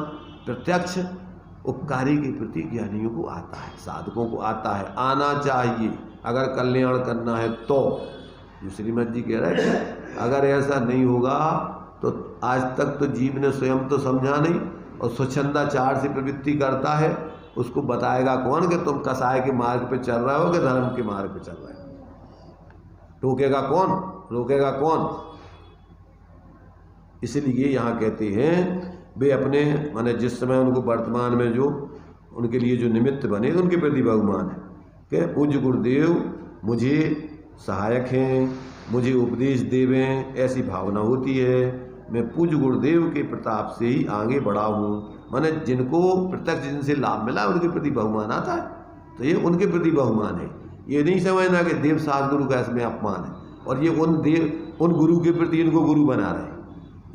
प्रत्यक्ष उपकारी के प्रति ज्ञानियों को आता है, साधकों को आता है, आना चाहिए अगर कल्याण करना है तो। जो श्रीमद जी कह रहे हैं अगर ऐसा नहीं होगा तो आज तक तो जीव ने स्वयं तो समझा नहीं, और स्वच्छंदाचार से प्रवृत्ति करता है, उसको बताएगा कौन कि तुम कसाय के मार्ग पे चल रहे हो कि धर्म के मार्ग पे चल रहे हो? रोकेगा कौन? रोकेगा कौन? इसलिए यहाँ कहते हैं वे अपने माने जिस समय उनको वर्तमान में जो उनके लिए जो निमित्त बने उनके प्रति बहुमान है कि पूज्य गुरुदेव मुझे सहायक हैं, मुझे उपदेश देवें, ऐसी भावना होती है। मैं पूज्य गुरुदेव के प्रताप से ही आगे बढ़ा हूँ, माने जिनको प्रत्यक्ष जिनसे लाभ मिला उनके प्रति बहुमान आता है, तो ये उनके प्रति बहुमान है। ये नहीं समझना कि देव सास गुरु का इसमें अपमान है और ये उन गुरु के प्रति इनको गुरु बना रहे हैं।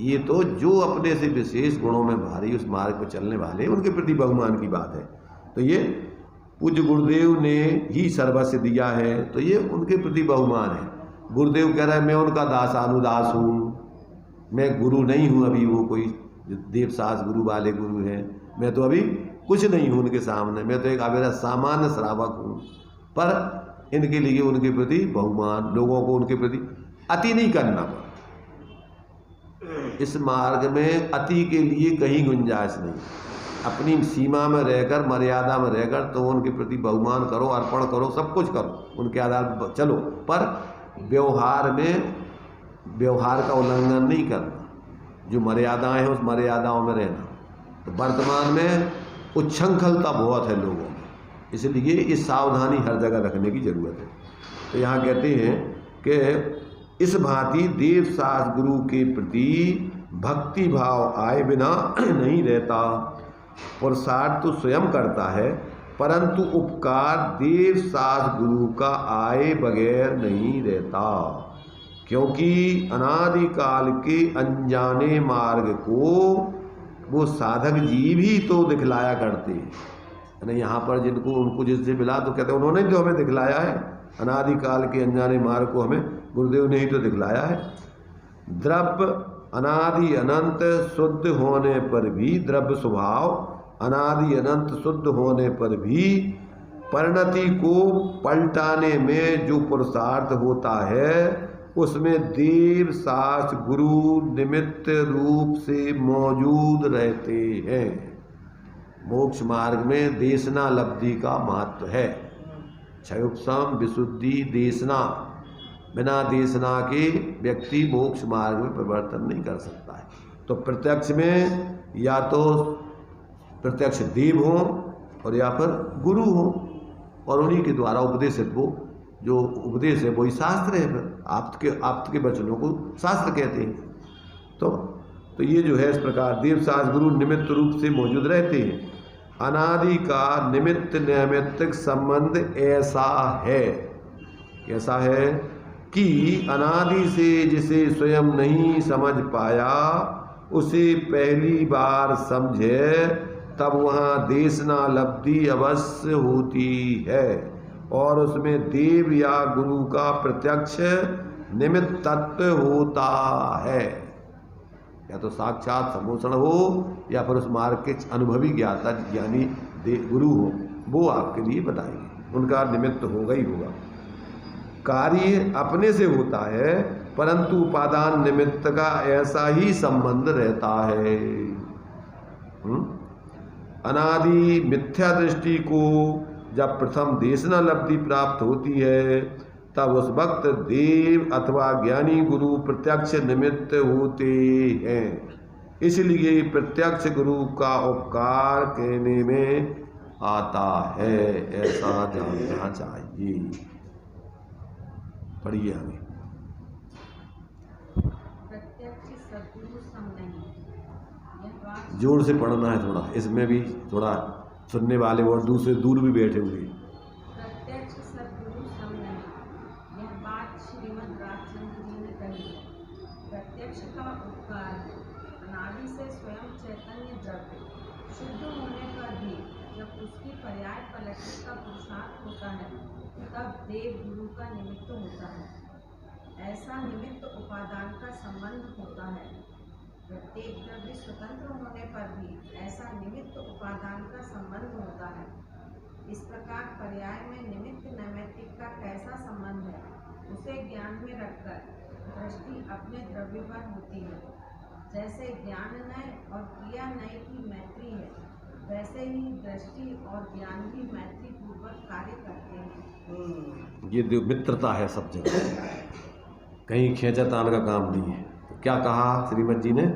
ये तो जो अपने से विशेष गुणों में भारी उस मार्ग पर चलने वाले उनके प्रति बहुमान की बात है। तो ये पूज्य गुरुदेव ने ही सर्वस्व दिया है, तो ये उनके प्रति बहुमान है। गुरुदेव कह रहा है मैं उनका दासानुदास हूँ, मैं गुरु नहीं हूँ अभी, वो कोई देव सास गुरु वाले गुरु हैं, मैं तो अभी कुछ नहीं हूँ उनके सामने, मैं तो एक अवेरा सामान्य श्रावक हूँ। पर इनके लिए उनके प्रति बहुमान, लोगों को उनके प्रति अति नहीं करना पड़ा। इस मार्ग में अति के लिए कहीं गुंजाइश नहीं, अपनी सीमा में रहकर मर्यादा में रहकर तो उनके प्रति बहुमान करो, अर्पण करो, सब कुछ करो, उनके आधार पर चलो, पर व्यवहार में व्यवहार का उल्लंघन नहीं करना, जो मर्यादाएं हैं उस मर्यादाओं में रहना। तो वर्तमान में उच्छृंखलता बहुत है लोगों में, इसलिए इस सावधानी हर जगह रखने की जरूरत है। तो यहाँ कहते हैं कि इस भांति देव सास गुरु के प्रति भक्ति भाव आए बिना नहीं रहता। पुरुषार्थ तो स्वयं करता है, परंतु उपकार देव सास गुरु का आए बगैर नहीं रहता, क्योंकि अनादिकाल के अनजाने मार्ग को वो साधक जीव ही तो दिखलाया करते हैं। यानी यहाँ पर जिनको उनको जिससे मिला तो कहते हैं उन्होंने तो हमें दिखलाया है, अनादिकाल के अनजाने मार्ग को हमें गुरुदेव ने ही तो दिखलाया है। द्रव्य अनादि अनंत शुद्ध होने पर भी, द्रव्य स्वभाव अनादि अनंत शुद्ध होने पर भी परिणति को पलटाने में जो पुरुषार्थ होता है उसमें देव सास गुरु निमित्त रूप से मौजूद रहते हैं। मोक्ष मार्ग में देशना लब्धि का महत्व है। क्षयोपशम विशुद्धि देशना, बिना देशना के व्यक्ति मोक्ष मार्ग में परिवर्तन नहीं कर सकता है। तो प्रत्यक्ष में या तो प्रत्यक्ष देव हो और या फिर गुरु हो, और उन्हीं के द्वारा उपदेशित वो जो उपदेश है वही शास्त्र है। फिर आप्त के वचनों को शास्त्र कहते हैं। तो ये जो है इस प्रकार देव सास गुरु निमित्त रूप से मौजूद रहते हैं। अनादि का निमित्त नैमित्तिक संबंध ऐसा है, कैसा है कि अनादि से जिसे स्वयं नहीं समझ पाया उसे पहली बार समझे तब वहाँ देशना लब्धि अवश्य होती है, और उसमें देव या गुरु का प्रत्यक्ष निमित्त तत्व होता है। या तो साक्षात सम्मोषण हो या फिर उस मार्ग के अनुभवी ज्ञाता ज्ञानी गुरु हो, वो आपके लिए बताएंगे, उनका निमित्त होगा ही होगा। कार्य अपने से होता है, परंतु उपादान निमित्त का ऐसा ही संबंध रहता है। अनादि मिथ्या दृष्टि को जब प्रथम देशना लब्धि प्राप्त होती है तब उस वक्त देव अथवा ज्ञानी गुरु प्रत्यक्ष निमित्त होते हैं। इसलिए प्रत्यक्ष गुरु का उपकार कहने में आता है, ऐसा जानना चाहिए। पढ़िए आगे। जोर से पढ़ना है थोड़ा, इसमें भी थोड़ा सुनने वाले और दूसरे दूर भी बैठे हुए। प्रत्यक्ष सद्गुरु सम नहीं, यह बात श्रीमद् राजचंद्र जी ने कही। प्रत्यक्ष का उपकार अनादि से स्वयं चैतन्य द्रव्य शुद्ध होने पर भी जब उसकी पर्याय पलटने का पुरुषार्थ होता है तब देव गुरु का निमित्त होता है। ऐसा निमित्त उपादान का संबंध होता है। प्रत्येक द्रव्य स्वतंत्र होने पर भी ऐसा निमित्त उपादान का संबंध होता है। इस प्रकार पर्याय में निमित्त नैमित्तिक का कैसा संबंध है उसे ज्ञान में रखकर दृष्टि अपने द्रव्य पर होती है। जैसे ज्ञान नय और क्रिया नय की मैत्री है, वैसे ही दृष्टि और ज्ञान भी मैत्री पूर्वक कार्य करते हैं। ये जो मित्रता है सब जगह, कहीं खींचातान का काम नहीं है। तो क्या कहा श्रीमद जी ने,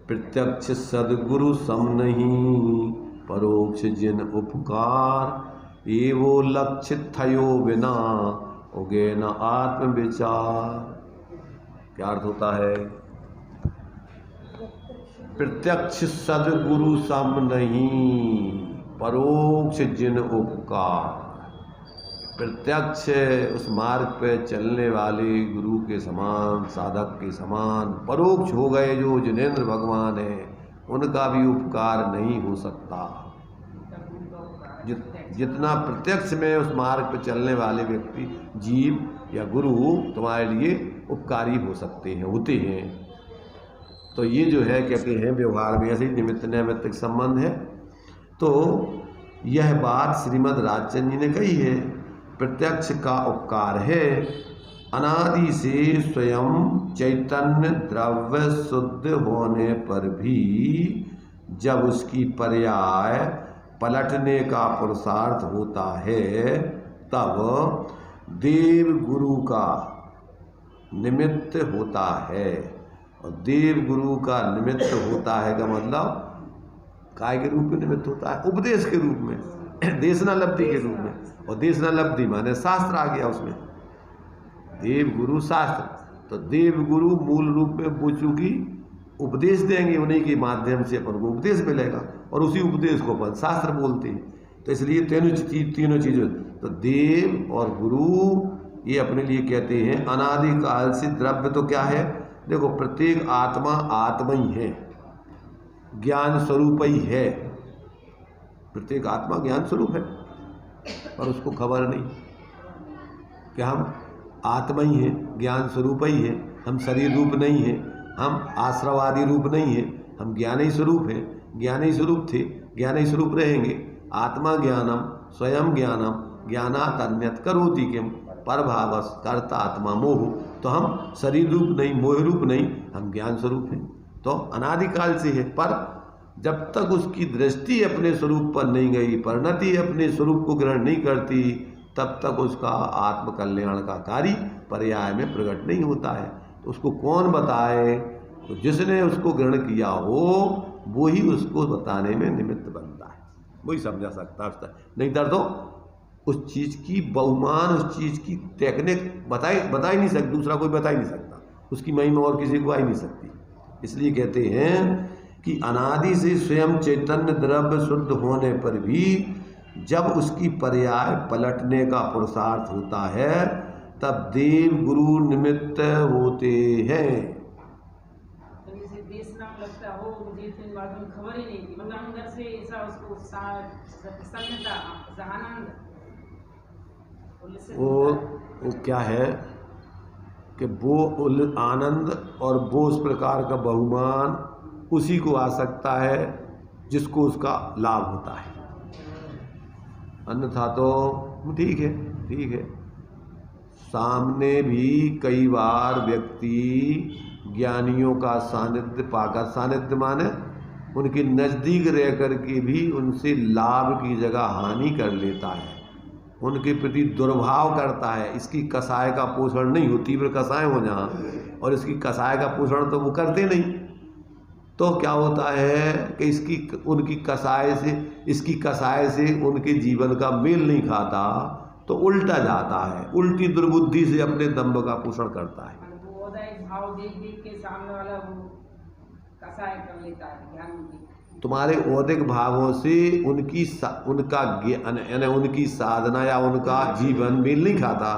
प्रत्यक्ष सदगुरु सम नहीं, परोक्ष जिन उपकार, एवो लक्षित थयो बिना, उगे न आत्म विचार। क्या अर्थ होता है? प्रत्यक्ष सदगुरु सम नहीं, परोक्ष जिन उपकार। प्रत्यक्ष उस मार्ग पे चलने वाले गुरु के समान, साधक के समान, परोक्ष हो गए जो जिनेंद्र भगवान है, उनका भी उपकार नहीं हो सकता। जितना प्रत्यक्ष में उस मार्ग पर चलने वाले व्यक्ति, जीव या गुरु तुम्हारे लिए उपकारी हो सकते हैं, होते हैं। तो ये जो है कहते हैं व्यवहार में ऐसे ही निमित्त नैमित्तिक संबंध है। तो यह बात श्रीमद् राजचंद्र जी ने कही है। प्रत्यक्ष का उपकार है, अनादि से स्वयं चैतन्य द्रव्य शुद्ध होने पर भी जब उसकी पर्याय पलटने का पुरुषार्थ होता है तब देव गुरु का निमित्त होता है। और देव गुरु का निमित्त होता है का मतलब काय के रूप में निमित्त होता है? उपदेश के रूप में, देशना लब्धि के रूप में। और देशना लब्धि माने शास्त्र आ गया उसमें, देव गुरु शास्त्र। तो देव गुरु मूल रूप में वो चूंकि उपदेश देंगे, उन्हीं के माध्यम से अपन को उपदेश मिलेगा और उसी उपदेश को अपन शास्त्र बोलते हैं। तो इसलिए तीनों चीज़ों, तो देव और गुरु ये अपने लिए कहते हैं अनादि काल से द्रव्य। तो क्या है? देखो, प्रत्येक आत्मा आत्मा ही है, ज्ञान स्वरूप ही है। प्रत्येक आत्मा ज्ञान स्वरूप है और उसको खबर नहीं कि हम आत्मा ही हैं, ज्ञान स्वरूप ही है। हम शरीर रूप नहीं है, हम आश्रवादी रूप नहीं है, हम ज्ञान ही स्वरूप हैं। ज्ञान ही स्वरूप थे, ज्ञान ही स्वरूप रहेंगे। आत्मा ज्ञानम स्वयं ज्ञानम ज्ञानात् अन्यत् करोति किम परभावस कर्ता आत्मा मोह। तो हम शरीर रूप नहीं, मोह रूप नहीं, हम ज्ञान स्वरूप हैं। तो अनादिकाल से है, पर जब तक उसकी दृष्टि अपने स्वरूप पर नहीं गई, परिणति अपने स्वरूप को ग्रहण नहीं करती, तब तक उसका आत्म कल्याण का कार्य पर्याय में प्रकट नहीं होता है। तो उसको कौन बताए? तो जिसने उसको ग्रहण किया हो वो ही उसको बताने में निमित्त बनता है, वही समझा सकता है। नहीं तो उस चीज़ की बहुमान, उस चीज़ की टेक्निक बता ही नहीं सकता, दूसरा कोई बता ही नहीं सकता, उसकी महिमा और किसी को आ ही नहीं सकती। इसलिए कहते हैं कि अनादि से स्वयं चैतन्य द्रव्य शुद्ध होने पर भी जब उसकी पर्याय पलटने का पुरुषार्थ होता है तब देव गुरु निमित्त होते हैं। लगता हो मुझे तो इन बातों में खबर ही नहीं थी, मतलब अंदर से ऐसा उसको प्रसन्नता, आनंद। वो क्या है कि वो आनंद और वो उस प्रकार का बहुमान उसी को आ सकता है जिसको उसका लाभ होता है, अन्यथा तो ठीक है। सामने भी कई बार व्यक्ति ज्ञानियों का सानिध्य पाकर, सानिध्य माने उनके नज़दीक रह कर के भी उनसे लाभ की जगह हानि कर लेता है, उनके प्रति दुर्भाव करता है। इसकी कसाय का पोषण नहीं हो, तीव्र कसाय हो जहाँ, और इसकी कसाय का पोषण तो वो करते नहीं। तो क्या होता है कि उनकी कसाय से, इसकी कसाय से उनके जीवन का मेल नहीं खाता, तो उल्टा जाता है, उल्टी दुर्बुद्धि से अपने दम्भ का पोषण करता है। भाव देख के सामने वाला वो कसाय कर लेता है ध्यान में। तुम्हारे औदिक भावों से उनकी साधना या उनका जीवन मेल नहीं खाता,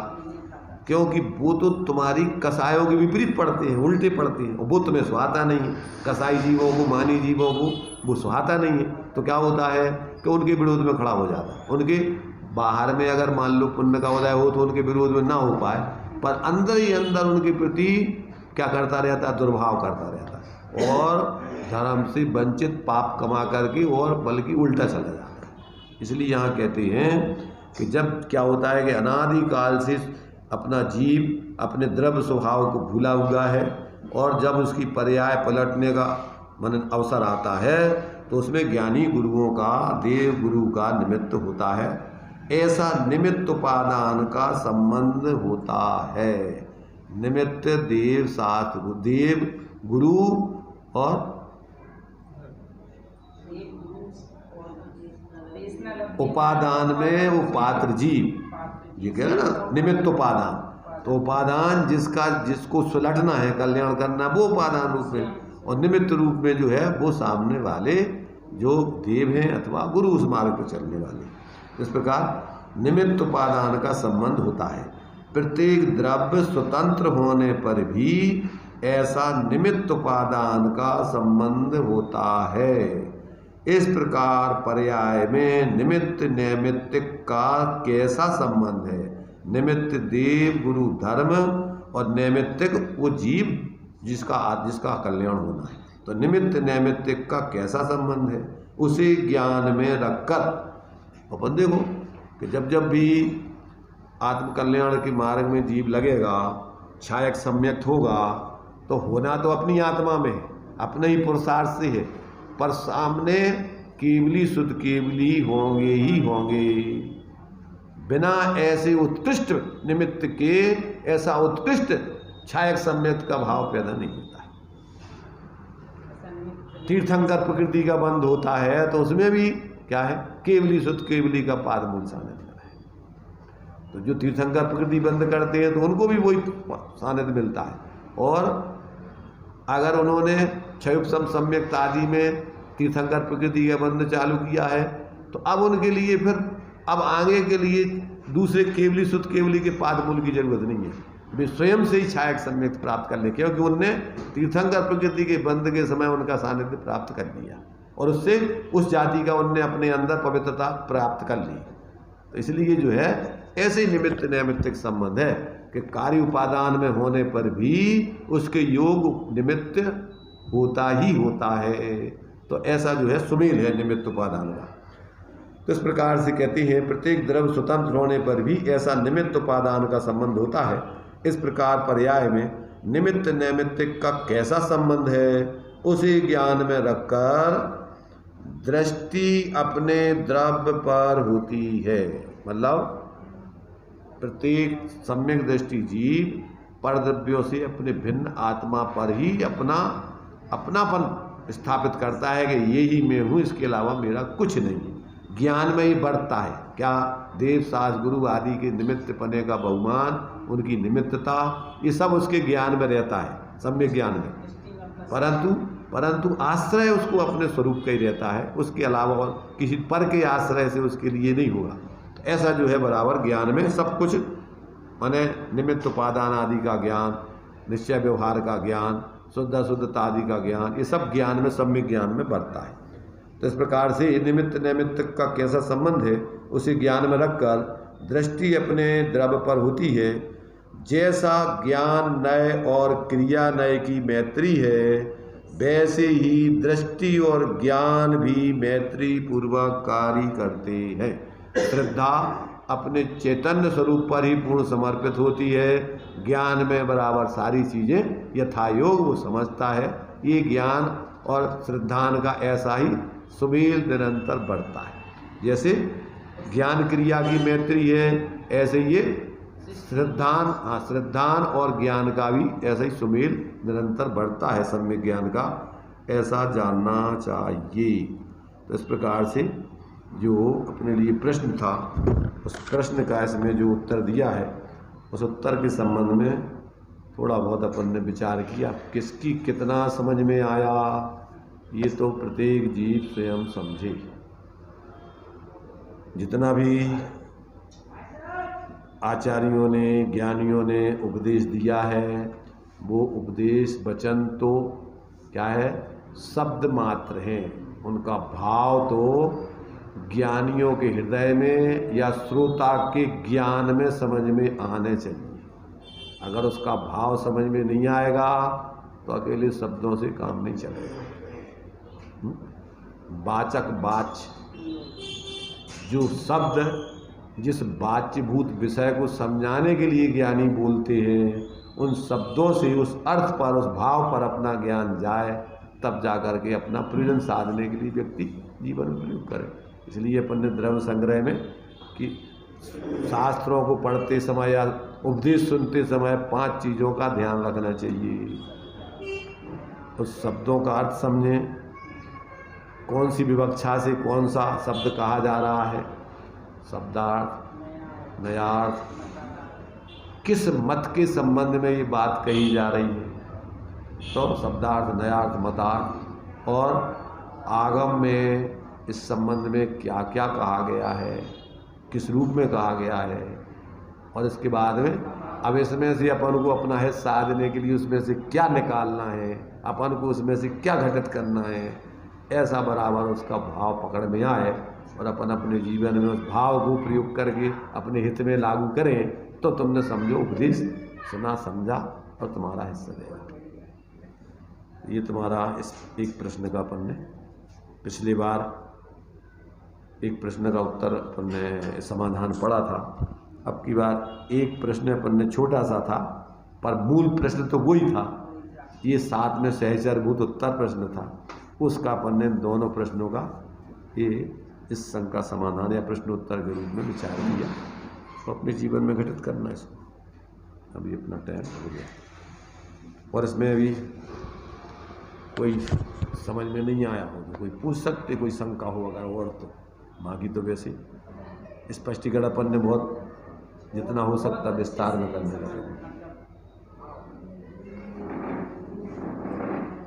क्योंकि वो तो तुम्हारी कसायों के विपरीत पड़ते हैं, उल्टे पड़ते हैं, और वो तुम्हें सुहाता नहीं है। कसाई जीवों को, मानी जीवों को वो सुहाता नहीं है। तो क्या होता है कि उनके विरोध में खड़ा हो जाता है। उनके बाहर में अगर मान लो पुण्य का उदय हो तो उनके विरोध में ना हो पाए, पर अंदर ही अंदर उनके प्रति क्या करता रहता है, दुर्भाव करता रहता है और धर्म से वंचित पाप कमा करके और बल्कि उल्टा चला जाता है। इसलिए यहाँ कहते हैं कि जब क्या होता है कि अनादिकाल से अपना जीव अपने द्रव्य स्वभाव को भूला हुआ है और जब उसकी पर्याय पलटने का अवसर आता है तो उसमें ज्ञानी गुरुओं का, देव गुरु का निमित्त होता है। ऐसा निमित्त उपादान का संबंध होता है। निमित्त देव शास्त्र, देव गुरु और उपादान में वो पात्र जीव, ये कह रहे ना निमित्त उपादान। तो उपादान जिसको सुलटना है, कल्याण करना, वो उपादान रूप में, और निमित्त रूप में जो है वो सामने वाले जो देव हैं अथवा गुरु उस मार्ग पर चलने वाले। इस प्रकार निमित्त उपादान का संबंध होता है। प्रत्येक द्रव्य स्वतंत्र होने पर भी ऐसा निमित्त उपादान का संबंध होता है। इस प्रकार पर्याय में निमित्त नैमित्तिक का कैसा संबंध है? निमित्त देव गुरु धर्म और नैमित्तिक वो जीव जिसका कल्याण होना है। तो निमित्त नैमित्तिक का कैसा संबंध है? उसे ज्ञान में रखकर अपन देखो कि जब भी आत्मकल्याण के मार्ग में जीव लगेगा, छायक सम्यक्त होगा, तो होना तो अपनी आत्मा में है, अपने ही पुरुषार्थ से है, पर सामने केवली शुद्ध केवली होंगे ही होंगे। बिना ऐसे उत्कृष्ट निमित्त के ऐसा उत्कृष्ट छायक सम्यक्त का भाव पैदा नहीं होता है। तीर्थंकर प्रकृति का बंध होता है तो उसमें भी क्या है, केवली शुद्ध केवली का पाद मूल सानिध्य है। तो जो तीर्थंकर प्रकृति बंद करते हैं तो उनको भी वही सानिध्य मिलता है। और अगर उन्होंने क्षयोपशम सम्यक्त आदि में तीर्थंकर प्रकृति का बंध चालू किया है तो अब उनके लिए फिर अब आगे के लिए दूसरे केवली शुद्ध केवली के पाद मूल की जरूरत नहीं है, वे स्वयं से ही छायक सम्यक्त प्राप्त कर ले, क्योंकि उनने तीर्थंकर प्रकृति के बंध के समय उनका सानिध्य प्राप्त कर लिया और उससे उस जाति का उनने अपने अंदर पवित्रता प्राप्त कर ली। तो इसलिए जो है ऐसे निमित्त नैमित्तिक संबंध है कि कार्य उपादान में होने पर भी उसके योग निमित्त होता ही होता है। तो ऐसा जो है सुमेल है निमित्त उपादान का। तो इस प्रकार से कहते हैं प्रत्येक द्रव्य स्वतंत्र होने पर भी ऐसा निमित्त उपादान का संबंध होता है। इस प्रकार पर्याय में निमित्त नैमित्तिक का कैसा संबंध है उसे ज्ञान में रखकर दृष्टि अपने द्रव्य पर होती है। मतलब प्रत्येक सम्यक दृष्टि जीव परद्रव्यों से अपने भिन्न आत्मा पर ही अपनापन स्थापित करता है कि ये ही मैं हूँ, इसके अलावा मेरा कुछ नहीं। ज्ञान में ही बढ़ता है क्या, देव सास गुरु आदि के निमित्त पने का बहुमान, उनकी निमित्तता, ये सब उसके ज्ञान में रहता है, सम्यक ज्ञान में। परंतु आश्रय उसको अपने स्वरूप का ही रहता है, उसके अलावा और किसी पर के आश्रय से उसके लिए नहीं होगा। तो ऐसा जो है बराबर ज्ञान में सब कुछ माने निमित्त उपादान आदि का ज्ञान, निश्चय व्यवहार का ज्ञान, शुद्ध अशुद्धता आदि का ज्ञान, ये सब ज्ञान में सम्यक ज्ञान में बढ़ता है। तो इस प्रकार से निमित्त नैमित्त का कैसा संबंध है उसे ज्ञान में रखकर दृष्टि अपने द्रव्य पर होती है। जैसा ज्ञान नय और क्रिया नय की मैत्री है वैसे ही दृष्टि और ज्ञान भी मैत्री पूर्वक कार्य करते हैं। श्रद्धा अपने चैतन्य स्वरूप पर ही पूर्ण समर्पित होती है। ज्ञान में बराबर सारी चीज़ें यथायोग वो समझता है। ये ज्ञान और श्रद्धान का ऐसा ही सुमेल निरंतर बढ़ता है। जैसे ज्ञान क्रिया की मैत्री है ऐसे ये श्रद्धान और ज्ञान का भी ऐसा ही सुमेल निरंतर बढ़ता है। सम्यक ज्ञान का ऐसा जानना चाहिए। तो इस प्रकार से जो अपने लिए प्रश्न था उस प्रश्न का इसमें जो उत्तर दिया है उस उत्तर के संबंध में थोड़ा बहुत अपन ने विचार किया। किसकी कितना समझ में आया ये तो प्रत्येक जीव स्वयं समझे। जितना भी आचार्यों ने ज्ञानियों ने उपदेश दिया है वो उपदेश वचन तो क्या है, शब्द मात्र हैं। उनका भाव तो ज्ञानियों के हृदय में या श्रोता के ज्ञान में समझ में आने चाहिए। अगर उसका भाव समझ में नहीं आएगा तो अकेले शब्दों से काम नहीं चलेगा। वाचक वाच्य, जो शब्द जिस वाच्यभूत विषय को समझाने के लिए ज्ञानी बोलते हैं, उन शब्दों से उस अर्थ पर, उस भाव पर अपना ज्ञान जाए, तब जाकर के अपना प्रयोजन साधने के लिए व्यक्ति जीवन में प्रयोग करे। इसलिए अपन ने द्रव्य संग्रह में कि शास्त्रों को पढ़ते समय या उपदेश सुनते समय 5 चीज़ों का ध्यान रखना चाहिए। उस शब्दों का अर्थ समझें, कौन सी विवक्षा से कौन सा शब्द कहा जा रहा है, शब्दार्थ, नयार्थ, किस मत के संबंध में ये बात कही जा रही है, तो शब्दार्थ, नयार्थ, मतार्थ, और आगम में इस संबंध में क्या क्या कहा गया है, किस रूप में कहा गया है, और इसके बाद में अब इसमें से अपन को अपना हित साधने के लिए उसमें से क्या निकालना है, अपन को उसमें से क्या घटित करना है, ऐसा बराबर उसका भाव पकड़ में आए और अपन अपने जीवन में उस भाव को प्रयोग करके अपने हित में लागू करें, तो तुमने समझो उपदेश सुना, समझा और तुम्हारा हिस्सा देगा। ये तुम्हारा इस एक प्रश्न का अपन ने पिछली बार एक प्रश्न का उत्तर अपन ने समाधान पढ़ा था। अब की बार एक प्रश्न अपन ने छोटा सा था, पर मूल प्रश्न तो वही था। ये साथ में सहचरभूत उत्तर प्रश्न था, उसका अपन ने दोनों प्रश्नों का ये इस संग का समाधान या प्रश्नोत्तर के रूप में विचार किया, तो अपने जीवन में घटित करना इसको। अभी अपना टाइम हो गया और इसमें अभी कोई समझ में नहीं आया हो तो कोई पूछ सकते, कोई शंका हो अगर और, तो बाकी तो वैसे स्पष्टीकरण अपन ने बहुत जितना हो सकता विस्तार में करने लगे।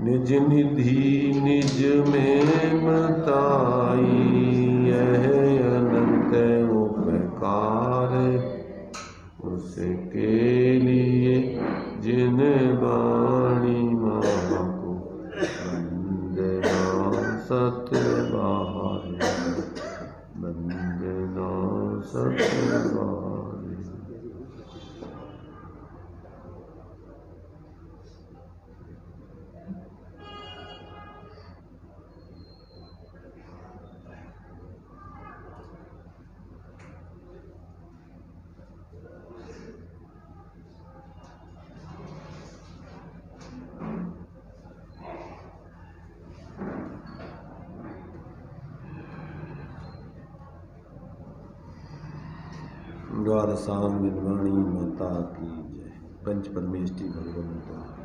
निज निधि निज में मताई, यह अनंत उपकार, उसके लिए जिन बाणी माँ को वंदना सत बार, वंदना सत बार। द्वादशांग निर्वाणी माता की जय। पंच परमेष्टि भगवंता।